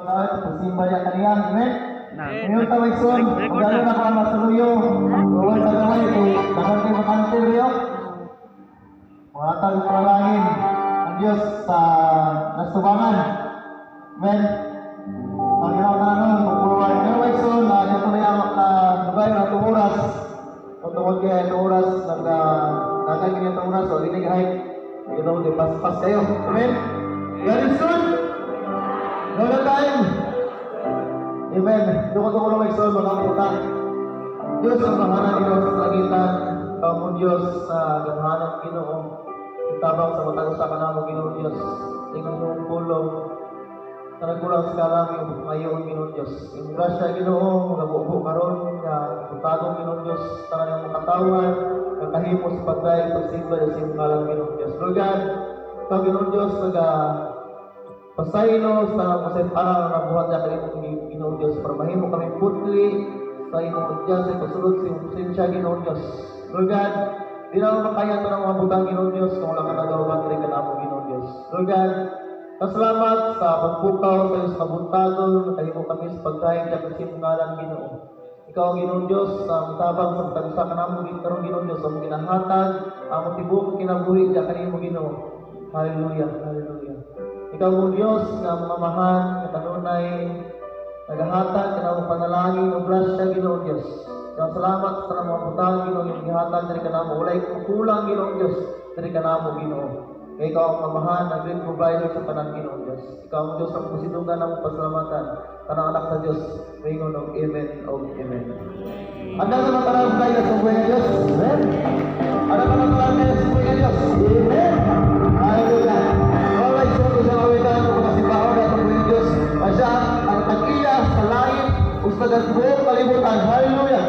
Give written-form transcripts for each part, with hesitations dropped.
Simba niya kaniyang, amen? Ngayon tawag son, gano'n na ka masuluyo, huwag na gawin, dahan kayo makantil riyo. Mga talipalangin ang Diyos sa nasubangan. Amen? Panginoon na nun, magpuluhan. Tawag son, ito na yung lugay na tumuras. Kung tungkol kaya yung oras, nagkagay niya itong oras, o linigay, ito di pas-pas kayo. Amen? Very soon, no time. Amen. Doon ko lang mag-solve mga utang. Diyos ang mahanang Ginoo sa kagitan, Panginoon Diyos sa gamahanang Ginoo. Itabang sa matang sa kanamo Ginoo Diyos. Tingnan mo ang pulong. Nagkulang sa kalam yung ngayon Ginoo Diyos. Yung grasya Ginoo, magabubo karon nga utagong Ginoo Diyos, tanang yung makatawan, kakahimo sa pagday, pagsimba sa iyong kalam Ginoo Diyos. Lord God, ikaw Ginoo Diyos, pasaylo sa masayang na buhat niya kalimong Ginoo Diyos para mahimo kami putli sa imong Diyos sa kasulod sa imong presensya Ginoo Diyos. Lord God, di na makaya ito ng mga butang Ginoo Diyos kung wala ka nagawa rin ka na mo Ginoo Diyos. Lord God, pasalamat sa pagpukaw sa iyong kabuntagon na kahimo kami sa pagkain niya kasi ngalan Ginoo. Ikaw Ginoo Diyos na mutabang sa pagtagsa ka na mo Ginoo Diyos ang ginahatag ang tibok kinabuhi niya kanimo Ginoo. Hallelujah, hallelujah. Ikaw mo Diyos nga mga mahal, kanunay, nagahatag, kanawang panalangin, o grasya, Ginoo Diyos. Kaya salamat sa mga butang, Ginoo, yung gihatag, dari ka na mo. Wala'y kukulang, Ginoo Diyos, dari ka na mo, Ginoo. Kaya ikaw ang mamahal, na great provider sa panang Ginoo Diyos. Ikaw ang Diyos ang pusidugan ng pasalamatan. Kanang anak sa Diyos, mayroon ng Amen o Amen. Handa sa mga tarang tayo sa buhay ng Diyos. Amen. Handa sa mga tarang tayo sa buhay ng Diyos. Amen. Hallelujah. Alright, so ito sa kawitan ng mga simbahan na sa buhay ng Diyos. Masya ang tag-iya sa langit, ustad at buong kalibutan. Hallelujah.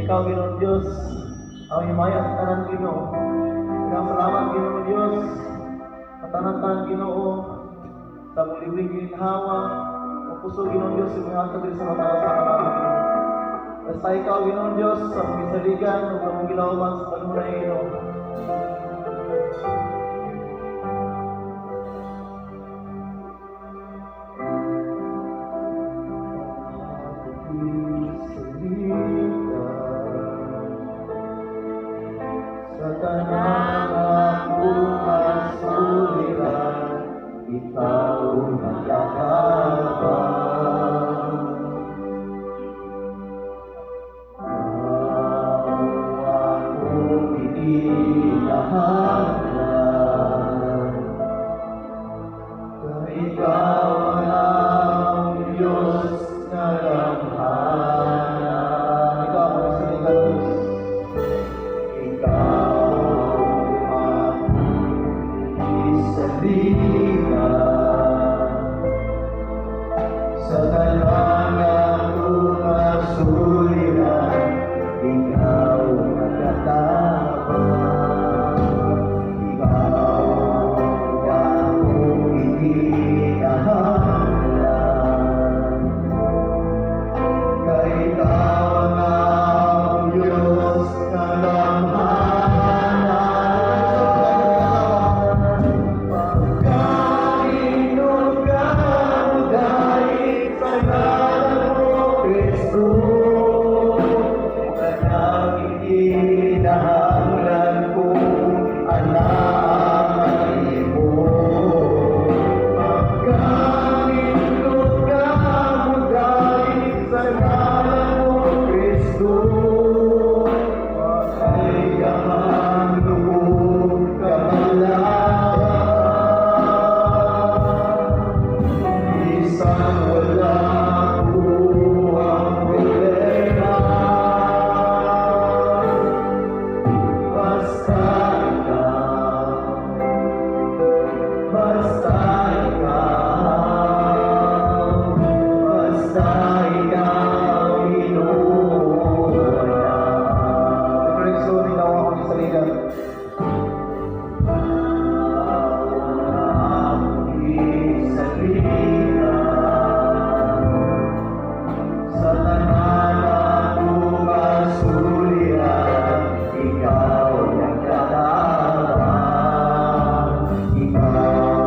ikaw, Ginoong Diyos, ang himaya sa tanan, Ginoo. Salamat, Ginoong Diyos, sa tanan-tanan, Ginoo, sa mulibing ginhawa, o puso, Ginoong Diyos, sa mga katid sa mga tao sa kanamin, Ginoo. Basta ikaw, Ginoong Diyos, sa mga saligan, o sa mga gilawan sa kanunay, Ginoo. Sa tanang akong kasuliran, ikaw nagkakabang. Akong inilahanan, ikaw ang Diyos na lamhanan. Ikaw ang sinigang Diyos. Sa tanang akong kasuliran, ikaw nagkakabang. Ikaw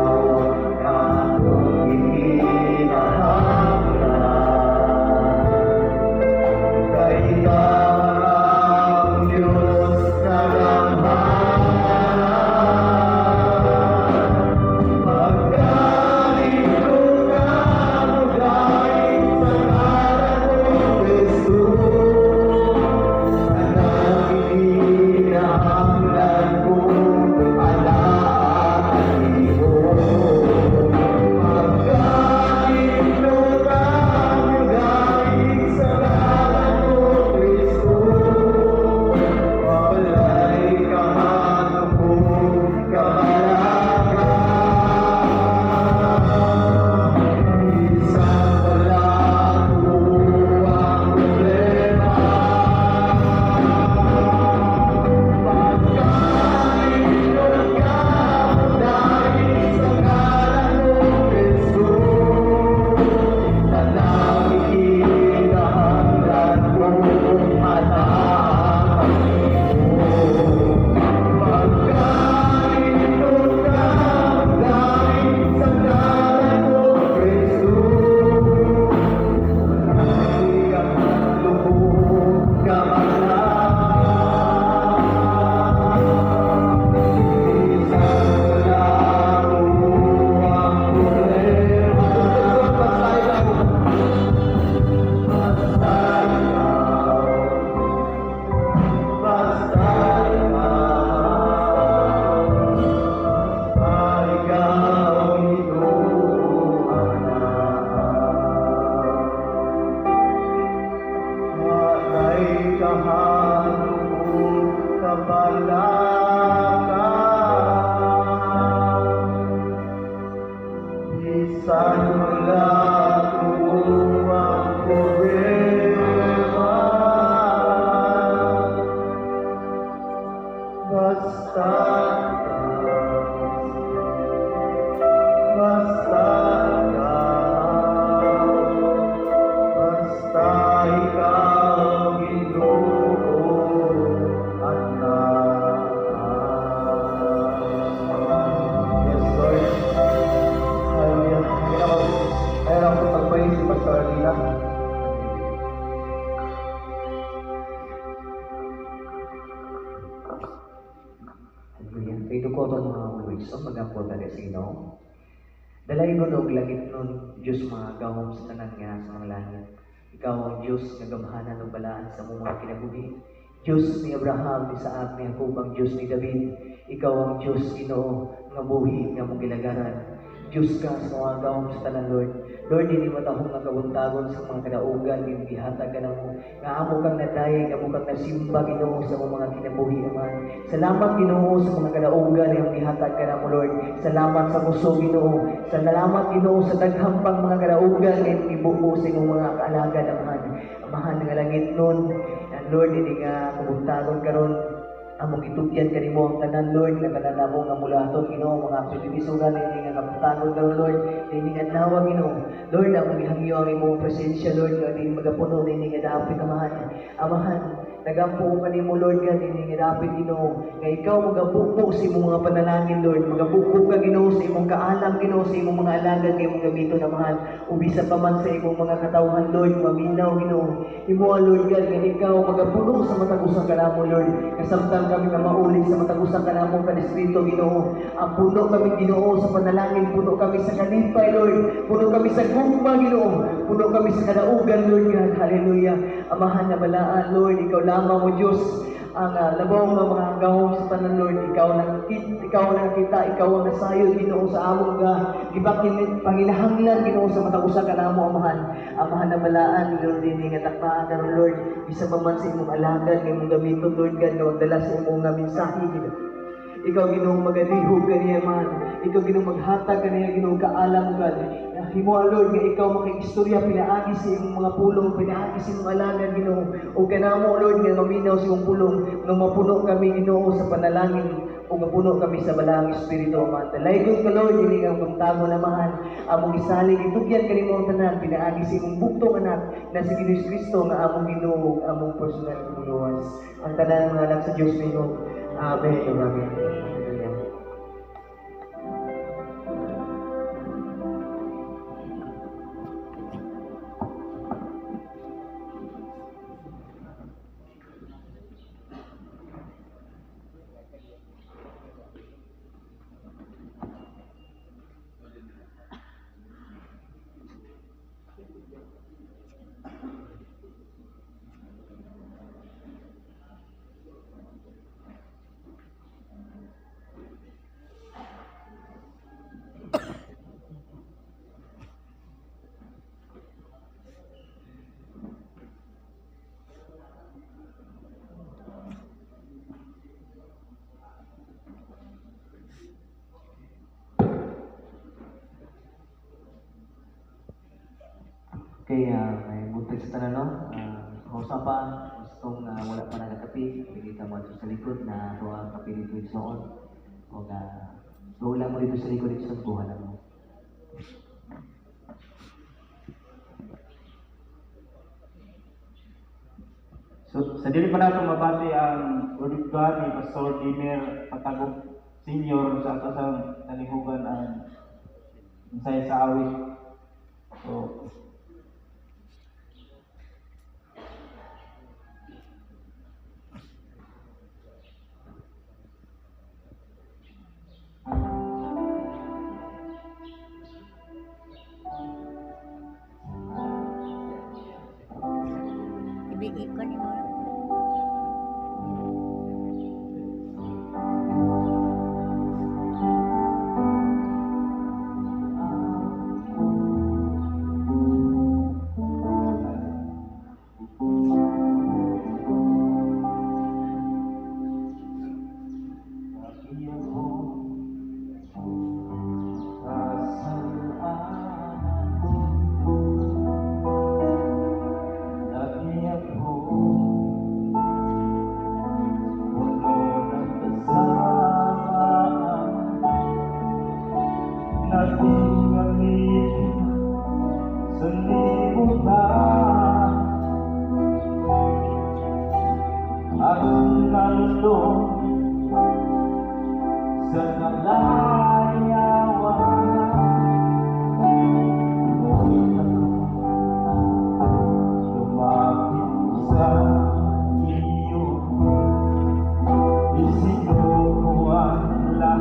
akong inilahanan, kay ikaw ang Diyos na lamhanan. Dito ko itong mga words o magampo na sa Ginoo. Dalay ko og langit nun, Diyos mga gahom sa tanan nga sa mga langit. Ikaw ang Diyos nga gamhanan ng balaan sa mga kinabuhi. Diyos ni Abraham, ni Isaac, ni Jacob, ang Diyos ni David. Ikaw ang Diyos, Ginoo, nga buhi, nga mong gilagaran. Diyos ka sa mga gahom sa tanan, Lord. Lord, hindi matahong nga kabuntagon sa mga kadaugan, yung gihatag ka na mo. Nga amo kang naday, nga amo kang nasimba, Ginoo, sa mga kinabuhi naman. Salamat, Ginoo, sa mga kadaugan, yung gihatag ka na mo, Lord. Salamat sa puso, Ginoo. Salamat, Ginoo, sa daghampang mga kadaugan, yung ibuo sa inyong mga kaalaga naman. Amahan nga langit nun. And Lord, hindi nga kabuntagon karon among itugyan kanimo ang tanan, Lord, nga tanan mo nga mulaton, Ginoo, mga pagtitisugan hindi nga kaputanon daw, Lord, hindi nga nawa, Ginoo. Lord, among ihangyo ang imong presensya, Lord, nga hindi magapuno, hindi nga dapat amahan, nagampo ko kanimo, Lord, nga hindi nga dapat, Ginoo, nga ikaw magabuko sa imong mga panalangin, Lord, magabuko ka, Ginoo, sa imong kaalam, Ginoo, sa imong mga alagad, nga imong gamito na mahal, ubisa pa man sa imong mga katawhan, Lord, maminaw, Ginoo, imo, Lord, God, nga ikaw magapuno sa matag usang kanamo, Lord, kasamtang kami na mauli sa matag-usang kanamong kanistrito, Ginoo. Ang puno kami, Ginoo, sa panalangin, puno kami sa kalipay, Lord. Puno kami sa gugma, Ginoo. Puno kami sa kadaugan, Lord God. Hallelujah. Amahan na balaan, Lord. Ikaw lamang mo, Diyos, ang labaw ng mga gahom sa tanan, Lord. Ikaw na kita, ikaw ang nasayod, Ginoo, sa among panginahanglan, Ginoo, sa matag-usang kanamo, amahan na balaan, Lord, hindi nga takpaan karon, Lord. Isa pa man sa imong alagad, nga imong gamiton, Lord God, nga magdala sa imong mensahe, Ginoo. Ikaw, Ginoo, magalihog kaniya man. Ikaw, Ginoo, maghatag kaniya, Ginoo, kaalam, God. Himo, Lord, nga ikaw makikistorya, pinaagi sa imong mga pulong, pinaagi sa imong alagad, Ginoo. O kanamo, Lord, nga maminaw sa imong pulong, nga mapuno kami, Ginoo, sa panalangin, o mapuno kami sa balang Espiritu, man. Dalaygon ka, Lord, hindi nga magtago na mahal. Among isalig, itugyan ka rin mo tanan, pinaagi sa imong buktong anak, na si Ginoo Kristo, nga among Ginoo, among personal kumuluwas. Ang tanan mga anak sa Diyos, Ginoo. Amen. Amen. Hallelujah. Okay, may buntag sa tanan, no? Kausa pa, gustong wala pa nagkakapi, hindi ka mo sa likod na ito ang kapi dito yung soon. O wala mo dito sa likod sa buhay mo. So, sa dili pa natin mabati ang Word of God ni Pastor Dimer Patagog Senior sa atasang talihugan ang insay sa awit. So, Ibigay ko ni mo. Isinukuan lang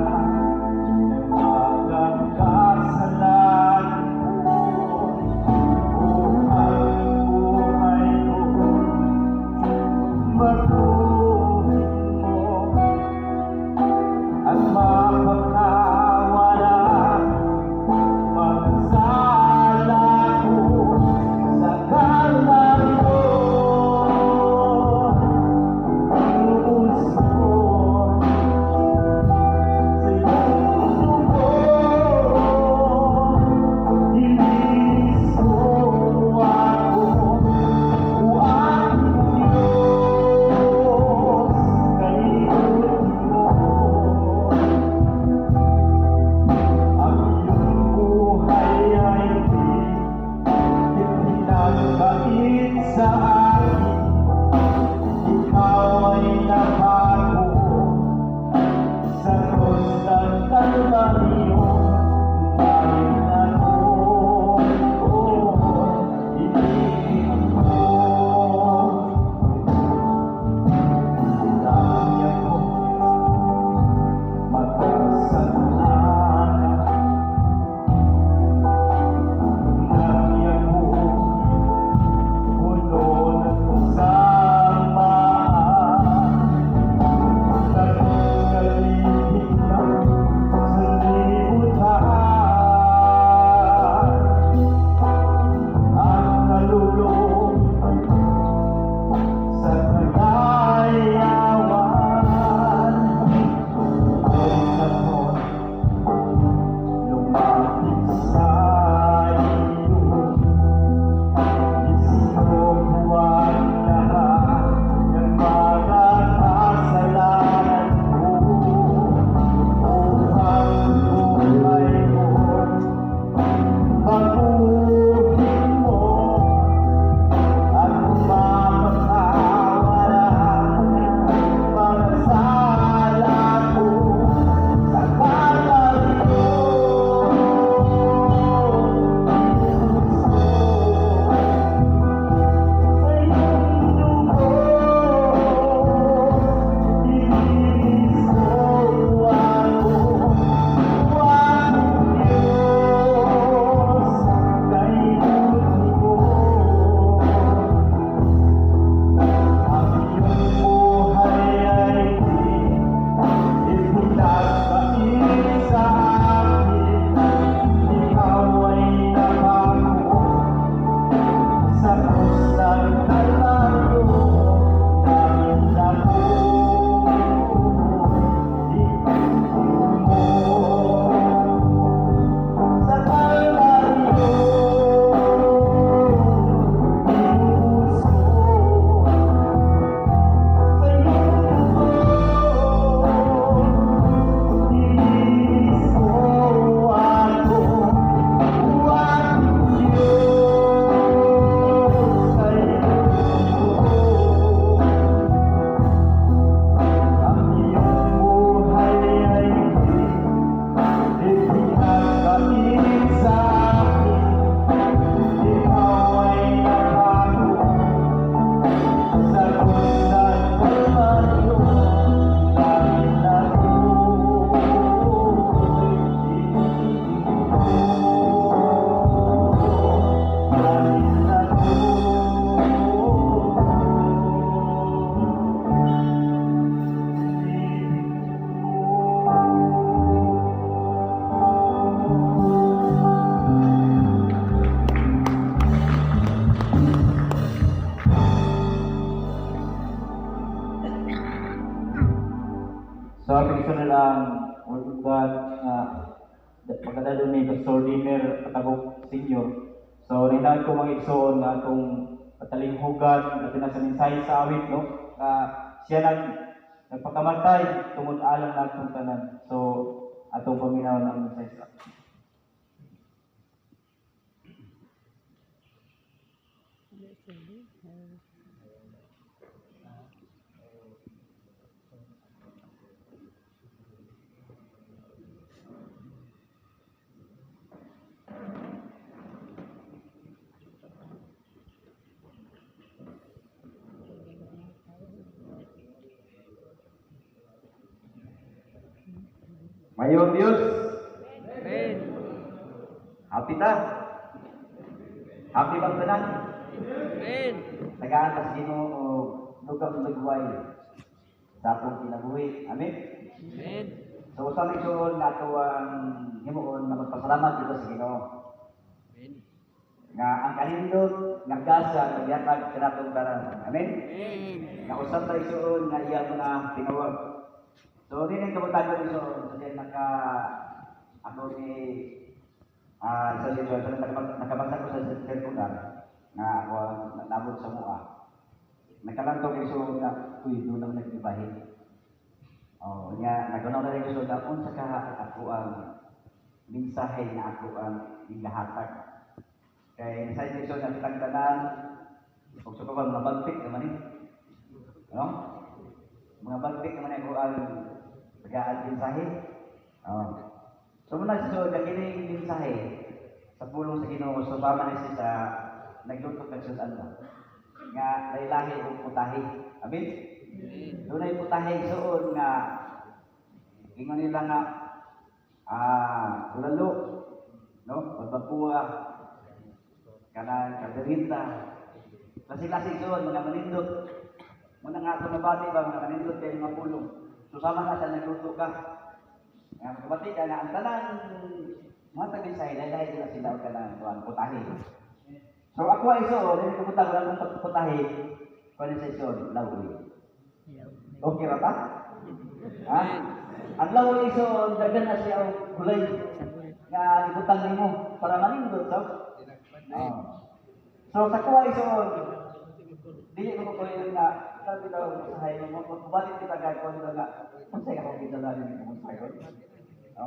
So, pagkasunod ang Word of God na pagkadalo ni Pastor Dimer Patagok Senior. So, rinaan ko mga igsoon na itong patalinghugan at nasa mensahe sa awit, no? Siya nagpakamatay tungod alang na itong tanan. So, atong paminaw ng mensahe sa awit. Mayong Diyos. Amen. Happy ta. Happy bang tanan? Amen. Tagaan sa Ginoo lugang lugway sa atong kinabuhi. Amen. Amen. So sa igsoon nato ang himuon na magpasalamat dito sa Ginoo. Amen. Nga ang kanindot nagdasa nagyatag kanatong tanan. Amen. Amen. Nga usab ta igsoon nga iya mo na tinawag. So din ang kabutagan iso sa ako ni sa dito sa nakabasa ko sa cellphone nga ako nabot sa mua. Nagkalantong iso na uy doon lang nagdibahin. Oh, nya nagkunaw na rin iso na unsa ka ako ang mensahe na ako ang ilahatag. Kay sa iso na kitang tanan ug sa pag mabagtik naman ni. No? Mga bagtik naman ako ang pag-aad mensahe. Oh. So muna so kini mensahe sa pulong sa Ginoo so sama ni sa naglutok ng sudan mo. Nga daylahi og putahe. Amen. Dunay putahe suon nga ingon nila nga ulalo no pagbabuwa kanang kadrinta. Kasi suon mga manindot. Muna nga tumabati ba mga kanindot kayo mga pulong. Susama na sa nagluto ka. Nga magkabati ka na ang tanan mga tagisay, dahil na sila ka ng putahe. So ako ay iso, dahil kapunta ko lang kung putahe, kung sa iso, lawi. Okay ba ta? Ha? Ang lawi iso, dagan na siya ang kulay nga ibutang mo para manindot. So sa kuha iso, dili ko ko yun na sabi daw sa hay mo balik kita gagawin ko nga unsay ka kung gidala ni mo sa yon no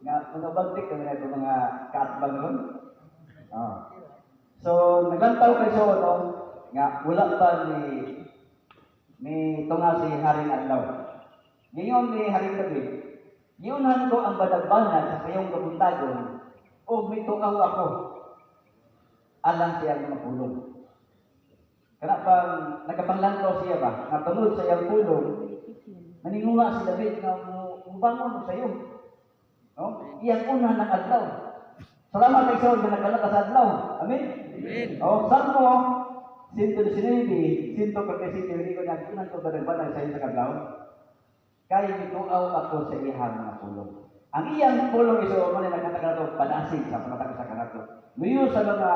nga mga bagtik ka na mga katbang ron so naglantaw kay so no nga wala pa ni tunga si Haring Adlaw ngayon ni Haring David yunhan ko ang badagbanan sa kayong kabuntagon o may tungaw ako alang siya ng pulong. Kaya pang nagkapanglantaw siya ba, natunod sa iyang pulong, naningunga si David na mubangon sa iyo. No? Iyang una ng adlaw. Salamat kay Saul na nagkalata sa adlaw. Amen? Amen. O, Salmo, 119, 147, hindi ko na kinan ko ba sa iyo sa kadlaw? Kaya mituaw ako sa iyang mga pulong. Ang iyang pulong iso, man na nagkatagalato, panasig sa panatag sa kanato. Luyo sa mga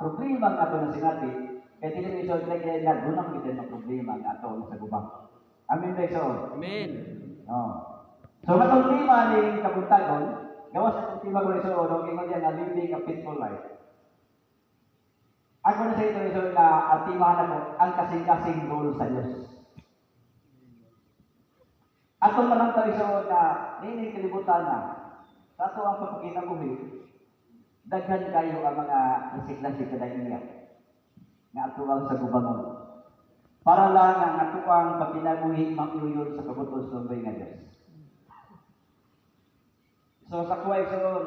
problema nga ito na sinati, kaya tiniliso lagi na gunang kita ng problema nga ito sa gubang. Amen ba iso? Amen. So, matong tema ni kabuntagon, gawas sa tema ko iso, nung ingon yan na living a peaceful life. Ako na sa ito iso na atimahan ako ang kasing-kasing goal sa Diyos. Atong malang iso na nini kalibutan na sa ato ang pagkinabuhi, daghan kayo ang mga nasik-nasik na niya nga atuwang sa gubangon. Para lang ang atuwang pagkinabuhi makuyod sa kabutos ng nga Diyos. So sa kuway soon,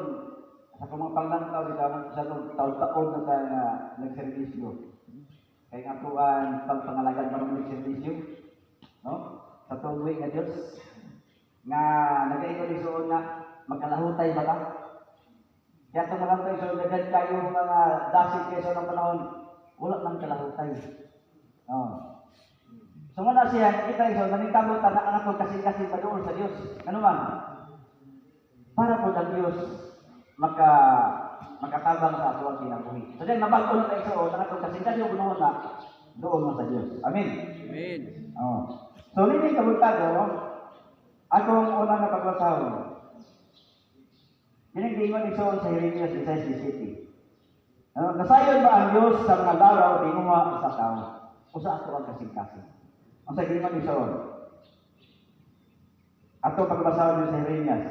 sa kumang panglantaw, sa taon-taon na tayo na nagservisyo. Kaya nga atuwang pagpangalagan marong nagservisyo, no? Sa tuloy nga Diyos, nga nag-iingon isoon na magkalahutay ba lang? Kaya itong mga tayo, so nagad kayo mga dasig keso ng panahon, wala nang kalahutay. So muna siya, kita iso, nanitamo na ang ako kasi pa doon sa Diyos. Ano man? Para po ang Diyos makatabang sa ato ang kinabuhi. So dahil nabago na tayo iso, ang ako kasi yung bunuhon na doon mo sa Diyos. Amen? Amen. So, hindi kabuntago, Akong unang napagbasahon. Ginigdingon ison sa Jeremias 16:17. Nasayon ba ang Diyos sa mga laraw tinguha sa tao? Usa ato ang kasing-kasing. Ang sa gingon ison. Ato pagbasahon sa Jeremias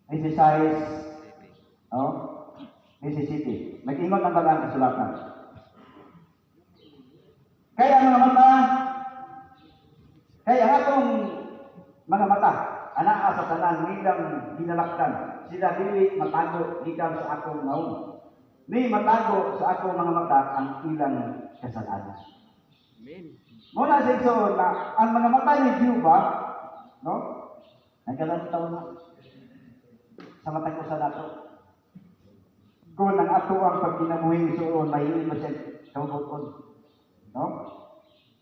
16:17. Nag-ingon ang bagang kasulatan. Kaya mga mata, kaya atong mga mata, anaa sa tanan nilang hinalaktan, sila dili matago gikan sa akong naong. Ni matago sa akong mga mata ang ilang kasalanan. Amen. Muna sa igsoon na ang mga mata ni Jehovah, no? Nagkalantaw na sa matag ko sa nato. Kung ang ato ang pagkinabuhi igsoon, mahili mo siya kabuton. No?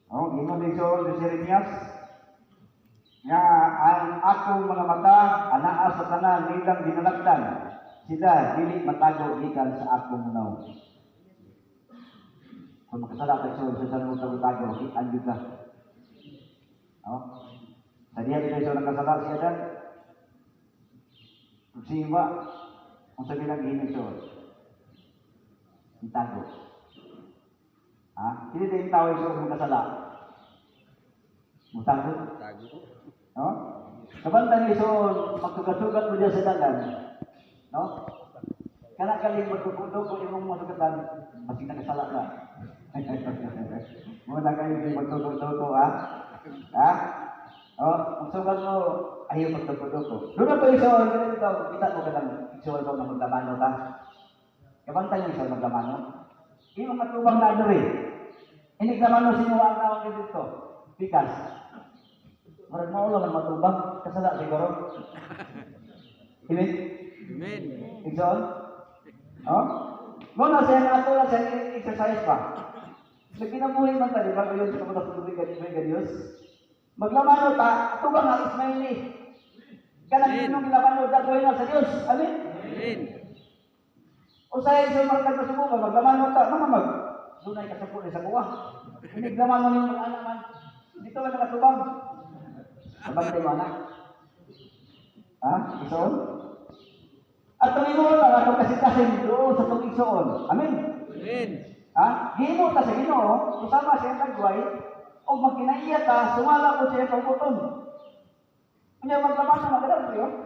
Oh, gingon igsoon sa Jeremias, nga ang akong mga mata anaa sa tanan nilang ginalagdan, sila dili matago gikan sa akong naong. Kung makasala ka sa sarong tago, hitan yun ka. Oh? Sa diya dito sa nakasala siya dan, kung siwa, kung sabi lang hinig siya, itago. Ha? Hindi din tawag siya kung makasala. Mutago. Tago. No? Kabantang iso, magsugat-sugat mo dyan sa dalan, no? Kana kaling magtutudo imong masugatan, masig nakasala ka. Muna kayo yung magtutudo, ha? Ha? O, magsugat mo, ayaw magtutudo. Doon po iso, kita mo ka ng iso ito na maglamano ka. Kabantang iso maglamano. Imong matubang na doon Hindi lamano sinuha ang tawag dito. Pikas. Marag mo lang matubang, kasala siguro. Amen? Amen. Igsoon? Oh? Muna siya na ato lang siya exercise pa. Nagkinabuhi man ta, di ba? Ngayon sa kamulang tubig ka Diyos. Maglamano ta, tubang ang Ismaili. Kanang sinong ginlamano, dagawin na sa Diyos. Amen? Amen. O sa isang maragad na subukan, maglamano ta, mamamag. Doon ay kasapo sa buwa. Hindi lamano yung mga anak man. Dito lang nakatubang. Sabag tayo anak. Ha? Isoon? At tumingol ang atong kasitasin doon sa itong isoon. Amen? Amen. Ha? Gino ta sa Ginoo, usama siya tagway, o magkinaiya ta, sumala ko siya kung puton. Kanya maglaman na magalaw ko yun.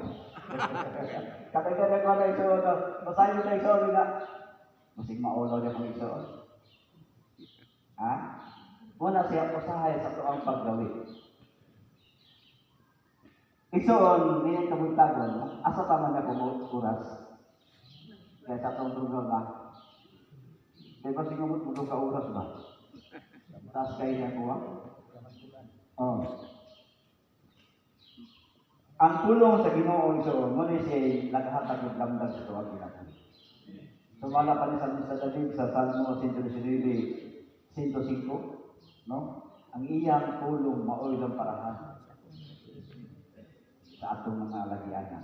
Kakagagag wala isoon, basahin mo na isoon nga. Masig maulaw niya kung isoon. Ha? Muna siya usahay sa tuang paggawi. Isoon, nilang kabuntagon, asa tama na kumukuras. Kaya sa itong lugar ba? Kaya ba sigumot mo ka oras ba? Taas kayo niya kuha? Oh. Ang tulong sa Ginoo isoon, muna siya naghatag ng damdag sa tuwag ginagawa. Sumala pa ni San David sa Salmo 119, 105, no? Ang iyang tulong maoy ng parahan sa atong mga lagyanan.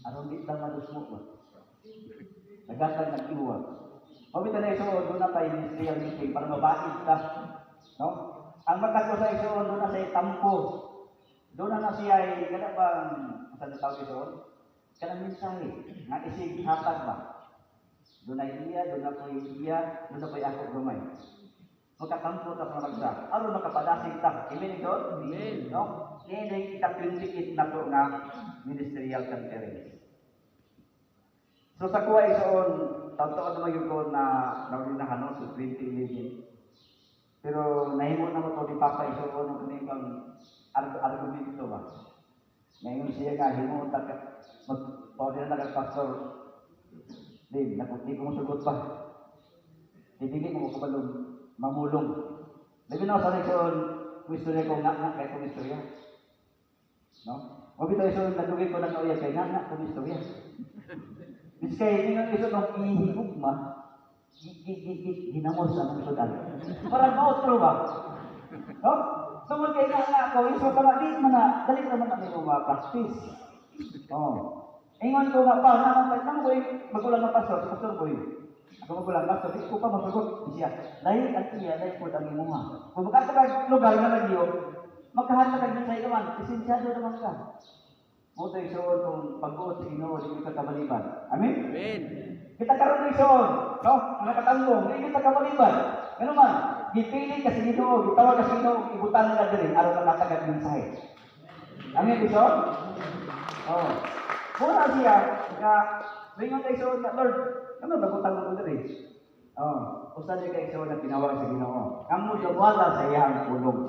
Aron di lang madus mo ba? Nagatag nag-iwag. Pabita na isoon, doon na tayo ministerial meeting para mabait ka. No? Ang magkaso sa isoon, doon na siya tampo. Doon na siya ay, kada bang, saan na tawag isoon? Kanang mensahe, nga isig hatag ba? Doon na iya, doon na po iya, doon na po ako gamay. Magkatampo ta sa magsa. Aron makapadasig ta. Amen ito? Amen. No? Ini kita pintikit na to nga ministerial conference. So sa kuha isoon, taon-taon naman yung ko na naulinahan no, so 2011. Pero nahimo na mo to ni Papa isoon ng kanibang argumento ba? Ngayon siya nga, himo mag-paunin na nag-pastor. Din, di ko masugot pa. Hindi mo kumalong, mamulong. Labi na ako sa isoon, kumistorya ko nga kay kumistorya. No? Mabito isoon, nadugay ko ng nauya kay nga kumistorya. Biskay, hindi nga iso nung ihigugma, ginamos ang sudan. Parang mautro ba? No? Sumod kayo nga ako, iso pala, di naman namin practice. Oh. Ingon ko nga pa, naman ko magulang na pastor, pastor ko yun. Ako magulang pastor, di ko pa masugot siya. Dahil ang iya, dahil po dami mo nga. Kung magkakagag lugar na nagyo, magkahatag ka din sa ikaman, lisensyado naman ka. Muto isuon kung pag-uot sa Ginoo, di ka kabaliban. Amen? Amen. Kita karon isuon, no? Mga katangong, di kita kabaliban. Ano man, gipili ka sa Ginoo, gitawag ka sa Ginoo, ibutan na diri aron makatagad ng mensahe. Amen isuon? Oh. Muna siya, nga ringon kay isuon na Lord, ano nabutang mo diri? Oh, usa di kay isuon na tinawag sa Ginoo. Kamo wala sa iyang pulong.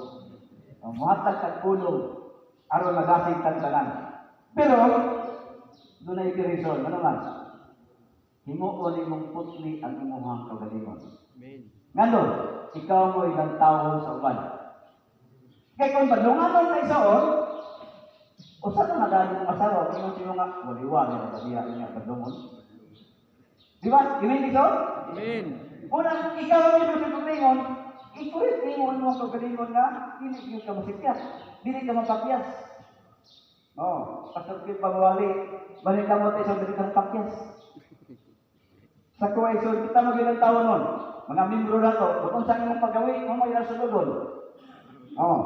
Muhatag kag pulong aron magasig tan tanan. Pero dunay reason, ano man? Himuon imong putli ang imong kaugalingon. Amen. Ngano, ikaw mo ilang tawo sa uban. Kaya kung badunganon kay isuon, usa na nagaling masawa, ingon siya nga, waliwali na tabiya niya badungon. Di ba? Amen ito? Amen. Unang ikaw ang ito sa paglingon, ikulit ingon mo ang paglingon nga, hindi ka masikyas, hindi ka mapakyas. Oh, pastor Kit pagwali, balik ka mo tayo sa dalitang pakyas. Sa kuway, so kita magilang taon nun, mga membro na to, kung saan yung paggawi, kung may nasa doon. Oh,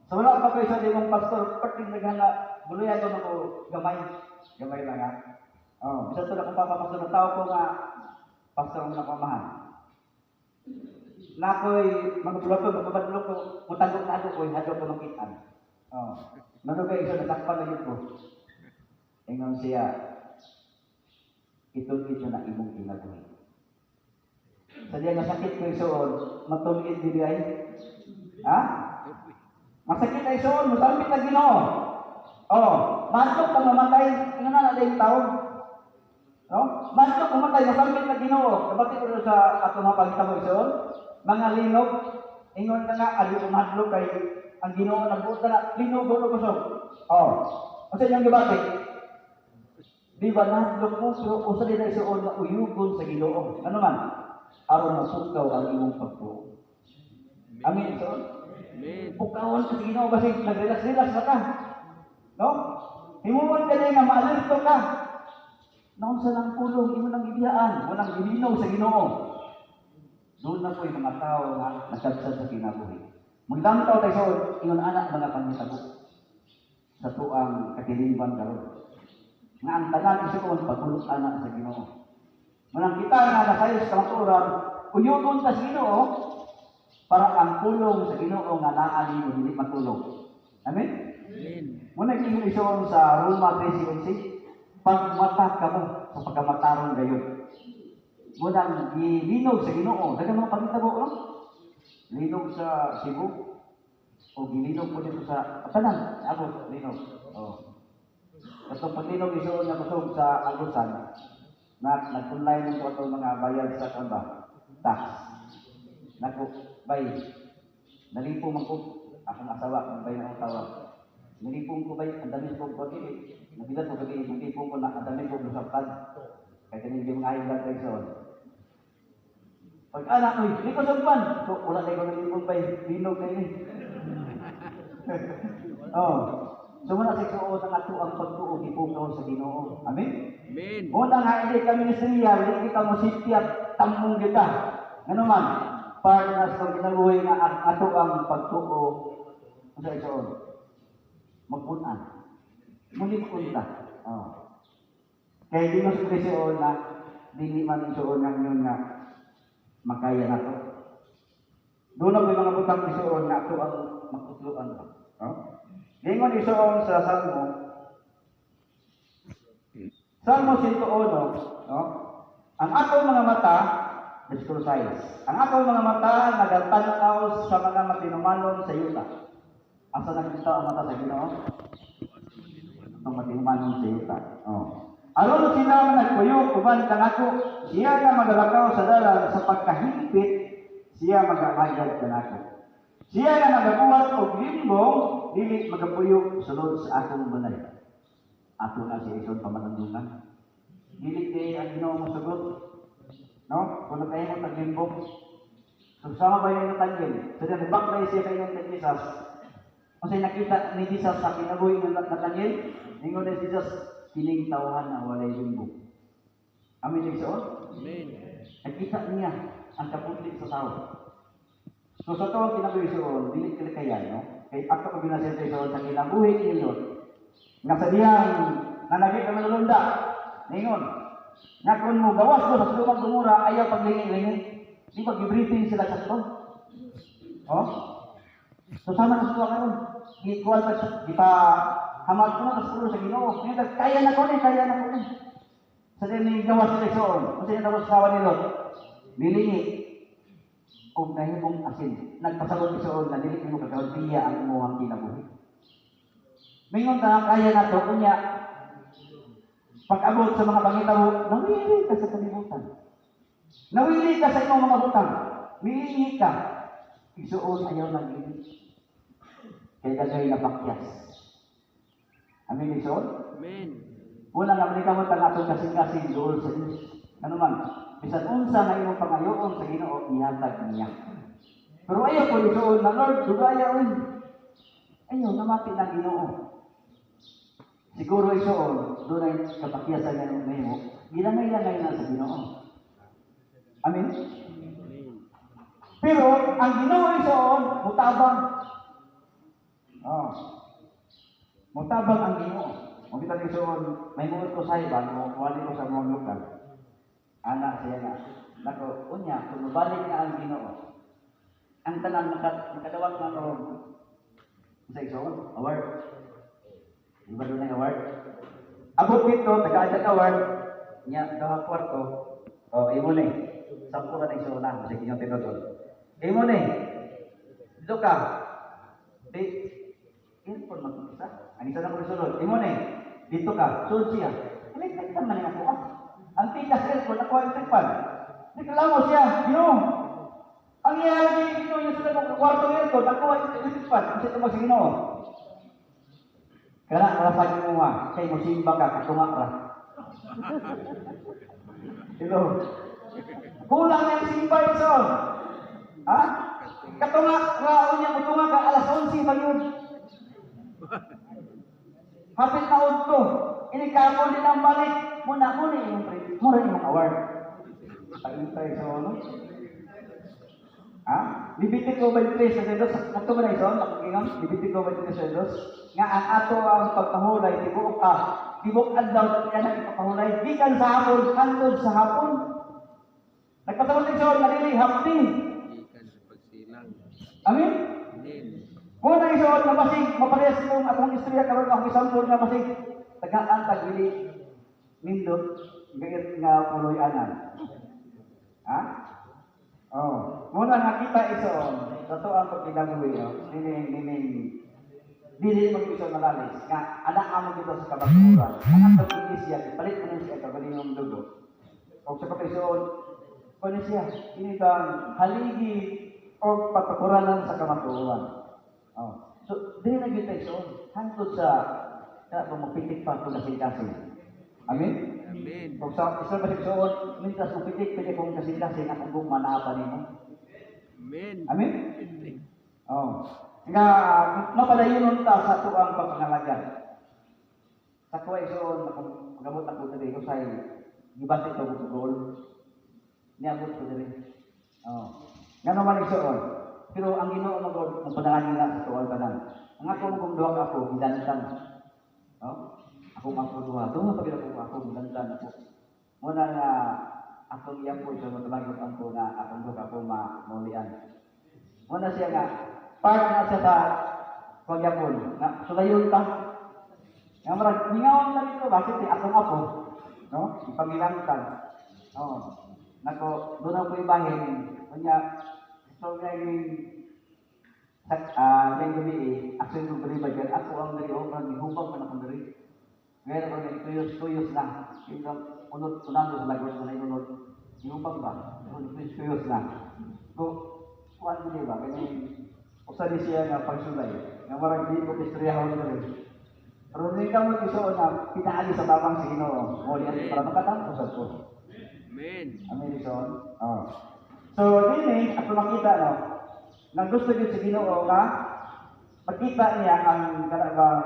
so wala pa kayo sa limang pastor, pating naghana, buluyan ko na ko gamay lang ha. Oh, bisa to na kung papapastor na tao ko nga, pastor ang napamahan. Na ako'y mga bulok ko, magpabadulok ko, mutagok na ako ko, hadok ko makitaan. Oh, nanugay isa, natakpan na yun ko. Ingon siya, ito na imong ginagawa. Sa diya nasakit ko isuon, matulid dili ay. Ha? Masakit ay isuon, musambit na Ginoo. Oh, mantok ka mamatay, tingnan na yung taon. No? Mantok mamatay, musambit na Ginoo. Kapatid ko sa ato mga pagkitabo isuon, mga linog, ingon ka nga, ali umadlo kay ang Ginoo nagbuot na linog ulo kusog. Oh, kasi yung gibati, di ba nadlok mo, pero usa din na isuon na uyugon sa Ginoo. Ano man? Aron mapukaw ang imong pagtuo. Amen, isuon? Amen. Pukawan sa Ginoo, kasi nag-relax-relax na ka. No? Himuon ka na nga, maalerto ka. Naon sa nang pulong, imo nang ibiyaan, walang gilinaw sa Ginoo. Doon na po yung mga tao na nagkagsad sa kinabuhi. Magdantaw tayo sa ingon anak mga pangitago sa tuang katiliban karon. Nga ang tanan isuon pagulot anak sa Ginoo. Manang kita nga nasayos sa maturan, uyugon ta sa Ginoo para ang pulong sa Ginoo nga naa nimo dili matulog. Amen. Amen. Muna ingon isuon sa Roma 3:16, pagmata ka mo sa pagkamataron gayon. Muna gilinog sa Ginoo, daghang mga pangitabo no? Linog sa Cebu o gilinog po dito sa Atanan. Ako, linog. Oh. Itong paglinog isuon na kusog sa Agusan na nagpunlay ng itong mga bayad sa kamba. Tax. Naku, bay. Nalipong man ko. Akong asawa, bay na akong tawag. Nalipong ko bay, ang dami ko ko dili. Nabilat ko kagi, nalipong ko na ang dami ko lusaptan. Kaya kanil yung ayaw lang kayo pag anak ko, hindi ko sumpan. So, wala kayo nalipong bay, linog na yun. Oh. So, muna sa isuon ang ato ang pagtuo, ipukaw sa Ginoo. Amen? Amen. Muna nga, hindi kami ministerial, hindi kita masipyat, tamong kita. Ano man, para na sa ginabuhay nga ato ang pagtuo sa isuon. Magpunan. Muling punta. Oh. Kaya di mas isuon na, dili man isuon ng yun nga, makaya na to. Doon na may mga butang isuon na ito ang makutluan ba. Oh? Lingon isuon sa Salmo. Salmo 101, no? Ang atong mga mata, versículo 6. Ang atong mga mata nagatanaw sa mga matinumanon sa yuta. Asa nakita ang mata sa Ginoo? Ang matinumanon sa yuta. Oh. Aron sila nagpuyo uban kanako, siya na magalakaw sa dalan sa pagkahigpit, siya magahayag kanako. Siya na magabuhat og limbong, dili magapuyo sulod sa akong balay. Ato na si ison pamanandungan. Dili kay ang Ginoo mo sagot. No? Kung kayo mo taglimbong. So sama ba yung natangil? So then baklay siya kayo ng Jesus. Kasi nakita ni Jesus sa kinabuhi ng natangil, ningon ni Jesus kining tawhan na walay limbong. Amin din siya? Amen. Nakita niya ang kaputli sa tao. So sa tuwang kinabuhisoon, dili kila kaya, no? Kay ako pag binasente sa kinabuhi ninyo, nga sa diyang nanagay ka manulunda, ningon, nga kung mo gawas mo sa lumang gumura, ayaw paglingi-lingi, di ba gibriefing sila sa to? Oh? So sama na sa karon, gikuan pa siya, di pa hamad ko na sa pulo sa Ginoo. Ngayon, kaya na ko ni. Sa din gawas sa isoon, kasi yung tapos kawan ni Lot, nilingi, kung nahimong asin, nagpasabot isoon na dili mo kagawad biya ang imuhang kinabuhi. Mingon na kaya na to, kunya, pag-abot sa mga pangitaw, nawili ka sa kalibutan. Nawili ka sa imong mga butang. Milingi ka. Isuon ayaw ng ilig. Kaya dagay na pakyas. Amin isuon? Amen. Una nga manikamot ang atong kasing-kasing doon sa Diyos. Ano man, bisan unsa na imong pangayoon sa Ginoo, ihatag niya. Pero ayaw ko isuon na Lord, dugaya rin. Ayaw, namati na Ginoo. Siguro isuon, doon ay kapakyasan niya ng ngayon, ginamay-lamay na sa Ginoo. Amin? Pero, ang Ginoo isuon, mutabang. Oh. Mutabang ang Ginoo. Kung kita isuon, may muot ko sa iban, o wali ko sa mga lokal. Anak siya na. Nako, unya, kung mabalik na ang Ginoo, ang tanang nakadawat na ron, sa isuon, award. Iba doon ang award. Abot dito, taga-adat award, niya, dawa kwarto, o, imo na eh. Sampo ka na isuunan, kasi inyong tinutol. Imo na eh. Dito ka. Di, yun po mag-isa. Ang isa na ko isunod. Imo na eh. Dito ka. Sunod siya. Electric naman ako ah. Ang tikas airport, ako electric pan. Di kalamo siya. Gino. Ang iyala ni Gino, yung sila mo kwarto airport, ako electric pan. Kasi ito mo si Gino. Kaya nalasan mo nga, kay mo simba ka, katunga ka. Hello. Kulang na yung simba ito. Ha? Katunga, raon niya, katunga ka, alas 11 pa yun. Hapit na to. Inikapon din ang balik. Muna yung award. Pag-intay sa ano? Ha? Libitin ko ba yung sa Dedos? Ato ba na ito? Nakikingang? Libitin ko ba yung sa Dedos? Nga ang ato ang pagpahulay, tibok ang daw yan ang ipapahulay. Di kan sa hapon, kantod sa hapon. Nagpasabot ng Lord, nalili, hapti. Ikan sa pagsilang. Amin? Amen. Muna yung Lord, na masig, maparehas kong atong istorya karon ang isang Lord na masig. Tagaan, tagili, nindot, gayat nga puloy anan. Ha? Oh, muna nakita iso, totoo ang pagkinabuhi, dili mag-iso malalis, nga anak amo dito sa kabaturan, anak ng Iglesia, palit mo na siya kabalingong dugo. O sa kapisoon, kung siya, initang haligi o patuturanan sa kamaturan. Oh. So, dili na kita iso, hantod sa mapitik pa kung kasing-kasing. Amin? Amen. Kung sa isang kasigsoon, mintas kung pitik, pwede kong kasing-kasing at kung manapan mo. Amen. Amin? Oh. Nga, mapadayon ta sa tuang pagpangalagan. Sa kuwa isoon, pagabot ako dali ko sa'yo, gibatik ko sa goal. Niabot ko dali. Oh. Nga naman isoon. Pero ang Ginoo mag-god, magpadaan nila sa tuwal ka lang. Ang ako kung duwag ako, gidantan. Oh. Ako magpuduha. Doon pag ako, magandang ako. Muna na akong iyang po siya matalagot ang po na akong doon ako maulian. Muna siya nga, part na siya sa pagyapon, na sulayon ka. Nga marag, ningawan na dito, bakit akong ako, no? Ipangilantan. Oh. Nako, doon ako ibahin. Kanya, so nga yung gabi action ko bali ba ako ang dari o hubang man akong dari. Ngayon ako tuyos na. Yung unod sa lagos na unod. Yung hubang ba? Tuyos na. So, kuhan mo ba? Ganyan, usa di siya nga pagsulay. Nga marang di ko istoryahon ko rin. Pero hindi ka mo iso na pinaali sa babang sino. Muli para makatapos sa ko. Amen. Amen, Ison. Oh. So, din ako makita, no? Nang gusto din sa Ginoo nga, makita niya ang kalagang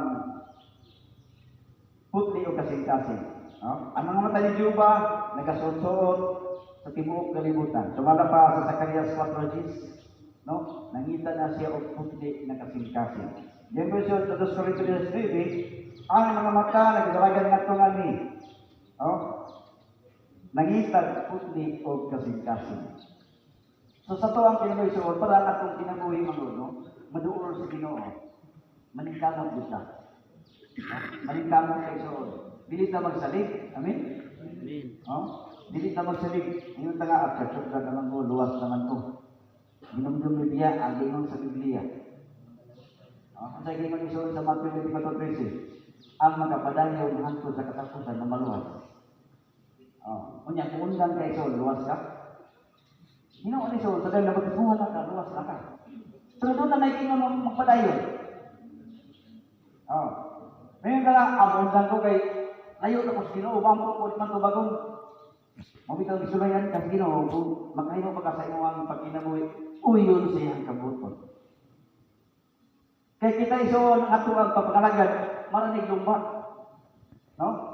putli o kasing-kasing. No? Ang mga mata ni Juba, nagkasuot-suot sa tibuok kalibutan. Sumala pa sa Zacarias 4:10, no? Nangita na siya og putli na kasing-kasing. Yan po siya sa 2 Corinthians 3, ang mga mata nagdalagan nga ito nga ni, no? Nangita putli og kasing-kasing. So sa to ang kinabuhi para akong kinabuhi no? Maduol sa Ginoo. Maningkamot kita. Maningkamot kay Ginoo. Dili ta magsalig. Amen. Amen. Dili ta magsalig. Ingon ta nga at sa naman ko luwas naman ko. Ginumdum Biblia ang gingon sa Biblia. Ang sa gingon isuon sa Mateo 24:13, ang magapadayon hangtod sa katapusan na maluwas. Unya kung undang kay Isuon, luwas ka. Ginoo ni Isuon, sa dahil nabagbuhan na ka, luwas na ka. Pero doon na naikingon magpadayon. Ngayon ka lang, ang undang ko kay layo na ko sa Ginoo, umampo ko man to bagong. Mabitaw isulayan kasi Ginoo, kung magkahimo pa ka sa iyong pagkinabuhi, uyon sa iyang kabuton. Kaya kita isuon ato ang papangalagad, maranig lumba. No?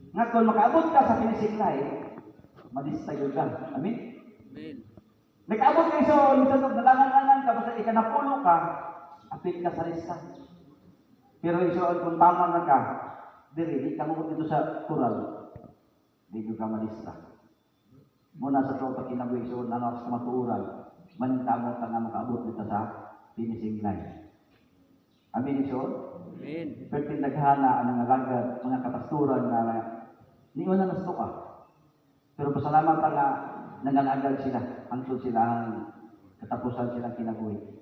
Nga kung makaabot ka sa pinisiklay, madistayo ka. Amen? Amen. Nag-abot ka isuon, minsan nalangan-langan ka, basta ikanapulo ka, apit ka sa lista. Pero isuon, kung tama na ka, di ka mo dito sa kural, di ka malista. Muna sa ito, pag kinabuhi isuon, sa matuuran, manintamo ka nga makaabot dito sa pinisiklay. Amin isuon? Amen. Pertin naghana ang nalagad, mga kapasturan na niyo na nasto ka. Pero pasalamat pa nga nangalagad sila, hangtod sila ang katapusan silang kinabuhi.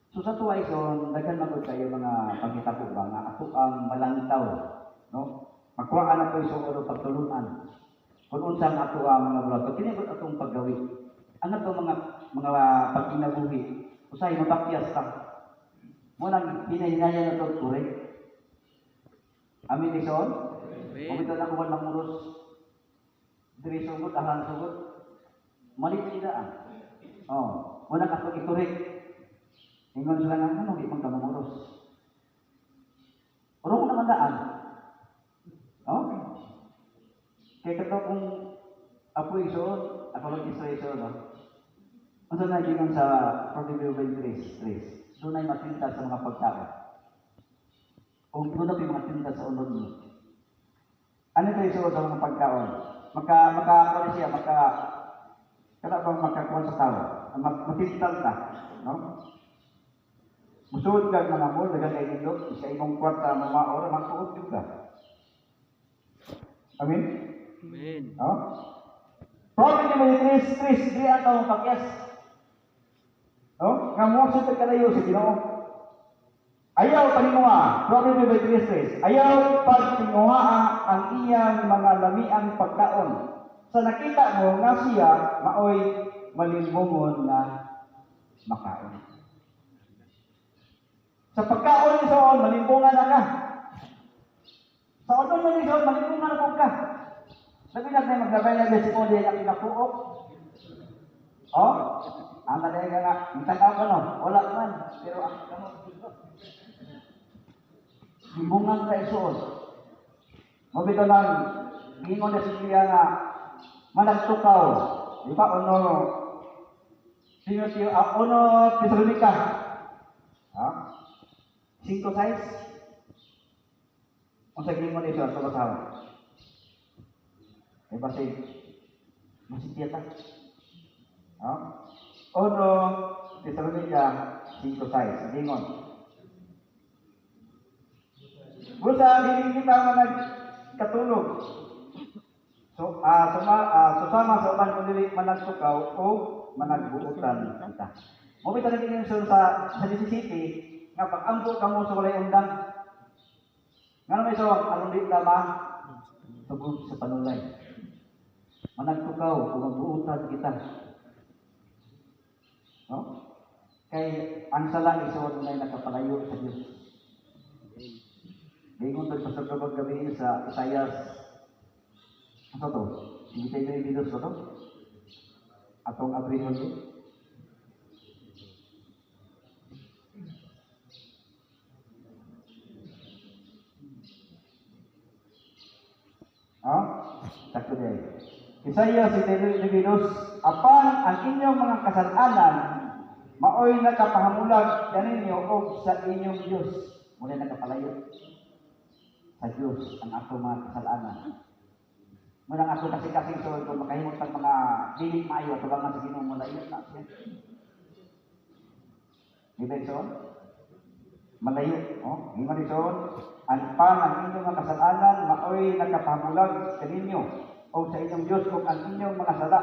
So sa tuwa ison, daghan magod kayo mga pagkitabo ba nga ako ang malantaw, no? Magkuhaan ako isong oro pagtulunan. Kung unsang ato ang mga bulag, kinibot atong paggawi. Ang ato mga pagkinabuhi, usay mapakyas ka. Munang hinahinaya na ito, correct. Amin ison? Amen. Kung ito na kuman mamuros, diri sugod, ahan sugod, malit idaan. Munang ato i-correct. Ingon sila nga, ano, di pang kamamuros. Pero kung naman daan, kaya kato kung apo ison, ako lang isa no? Ang sa nagingan sa Proverbio 23, doon ay matinta sa mga pagkain. Kung doon na mga tinta sa unod mo. Ano ito isuot sa mga pagkaon? Makakuha siya, makakuha sa tao. Matintal na. No? Musuod ka mga mo, dagang ay nindot, isa imong kwarta mamaor, magsuot juga. Amin? Amen. Proverbio 23, di ang taong pakyas. Nga mo sa kalayo sa Ginoo. Ayaw paninguha, Proverbio 23, ayaw pagtinguha ang iyang mga lamiang pagkaon. Sa nakita mo nga siya, maoy malimbungon na makaon. Sa pagkaon ni Soon, malimbungan na ka. Sa odon mo ni Soon, malimbungan na ka. Sabi natin maglabay na si Ode ang pinapuok. Ang nalaga nga, mitagaw ka no, wala man, pero ang kamot dito. Limbungan ka isuon. Mabito lang, ingon na siya nga, managtukaw. Di ba, Uno Tesalonica. 5:6. Kung sa gingon ito, sa basahan. Masih tiyata. Uno Tesalonica 5:6. Gingon. Busa, hindi kita katulog. So, susama sa uban kung dili managtukaw o managbuutan kita. Mabita na din sa Mississippi, nga pag-ambo ka mo sa walay undang. Nga naman ito, anong di tama? Tugod sa panulay. Managtukaw o magbuutan kita. Kay ang sala isuon na nakapalayo sa Diyos. Ngayon ito sa sabagabag gabi sa Isaias. Ano to? Hindi tayo na yung videos ko to? Atong abrihon ko? Sakto din. Isaias 52, apan ang inyong mga kasalanan maoy nakapahamulag kaninyo o sa inyong Diyos. Muna nakapalayo sa Diyos ang ato mga kasalanan. Muna ako kasi so kung makahimot ang mga diling maayo at ulangan sa Ginoo malayo na siya. Ibigson? Malayo. Oh, Ibigson? Ang inyong mga kasalanan maoy nakapahamulag kaninyo o sa inyong Diyos kung ang inyong mga sala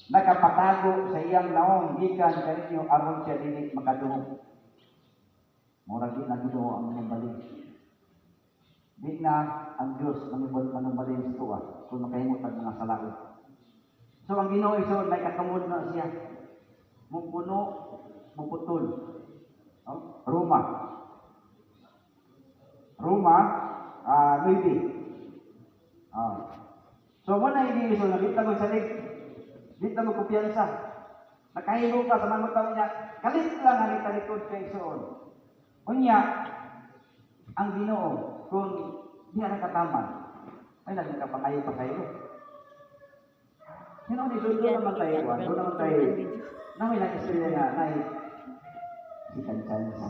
nakapatago sa iyang naong gikan kaninyo aron siya dili makaduhog. Murag di na giduho ang inyong balik. Di na ang Diyos manumbalin sa tuwa kung makahimot ang mga sala. So ang Ginoo iso may kakamod na siya. Mupuno, muputol. Oh? Roma 9. So muna hindi iso nabita mo salig. Dito mo kumpiyansa. Nakahilo ka sa mga tao niya. Kalit lang ang italikod kay Isoon. Unya, ang Ginoo kung di nakataman, ay nagkapangayo pa kayo. Sino ni Isoon doon naman tayo? Doon naman tayo. Namin lang istorya nga, nay, si Kansansa.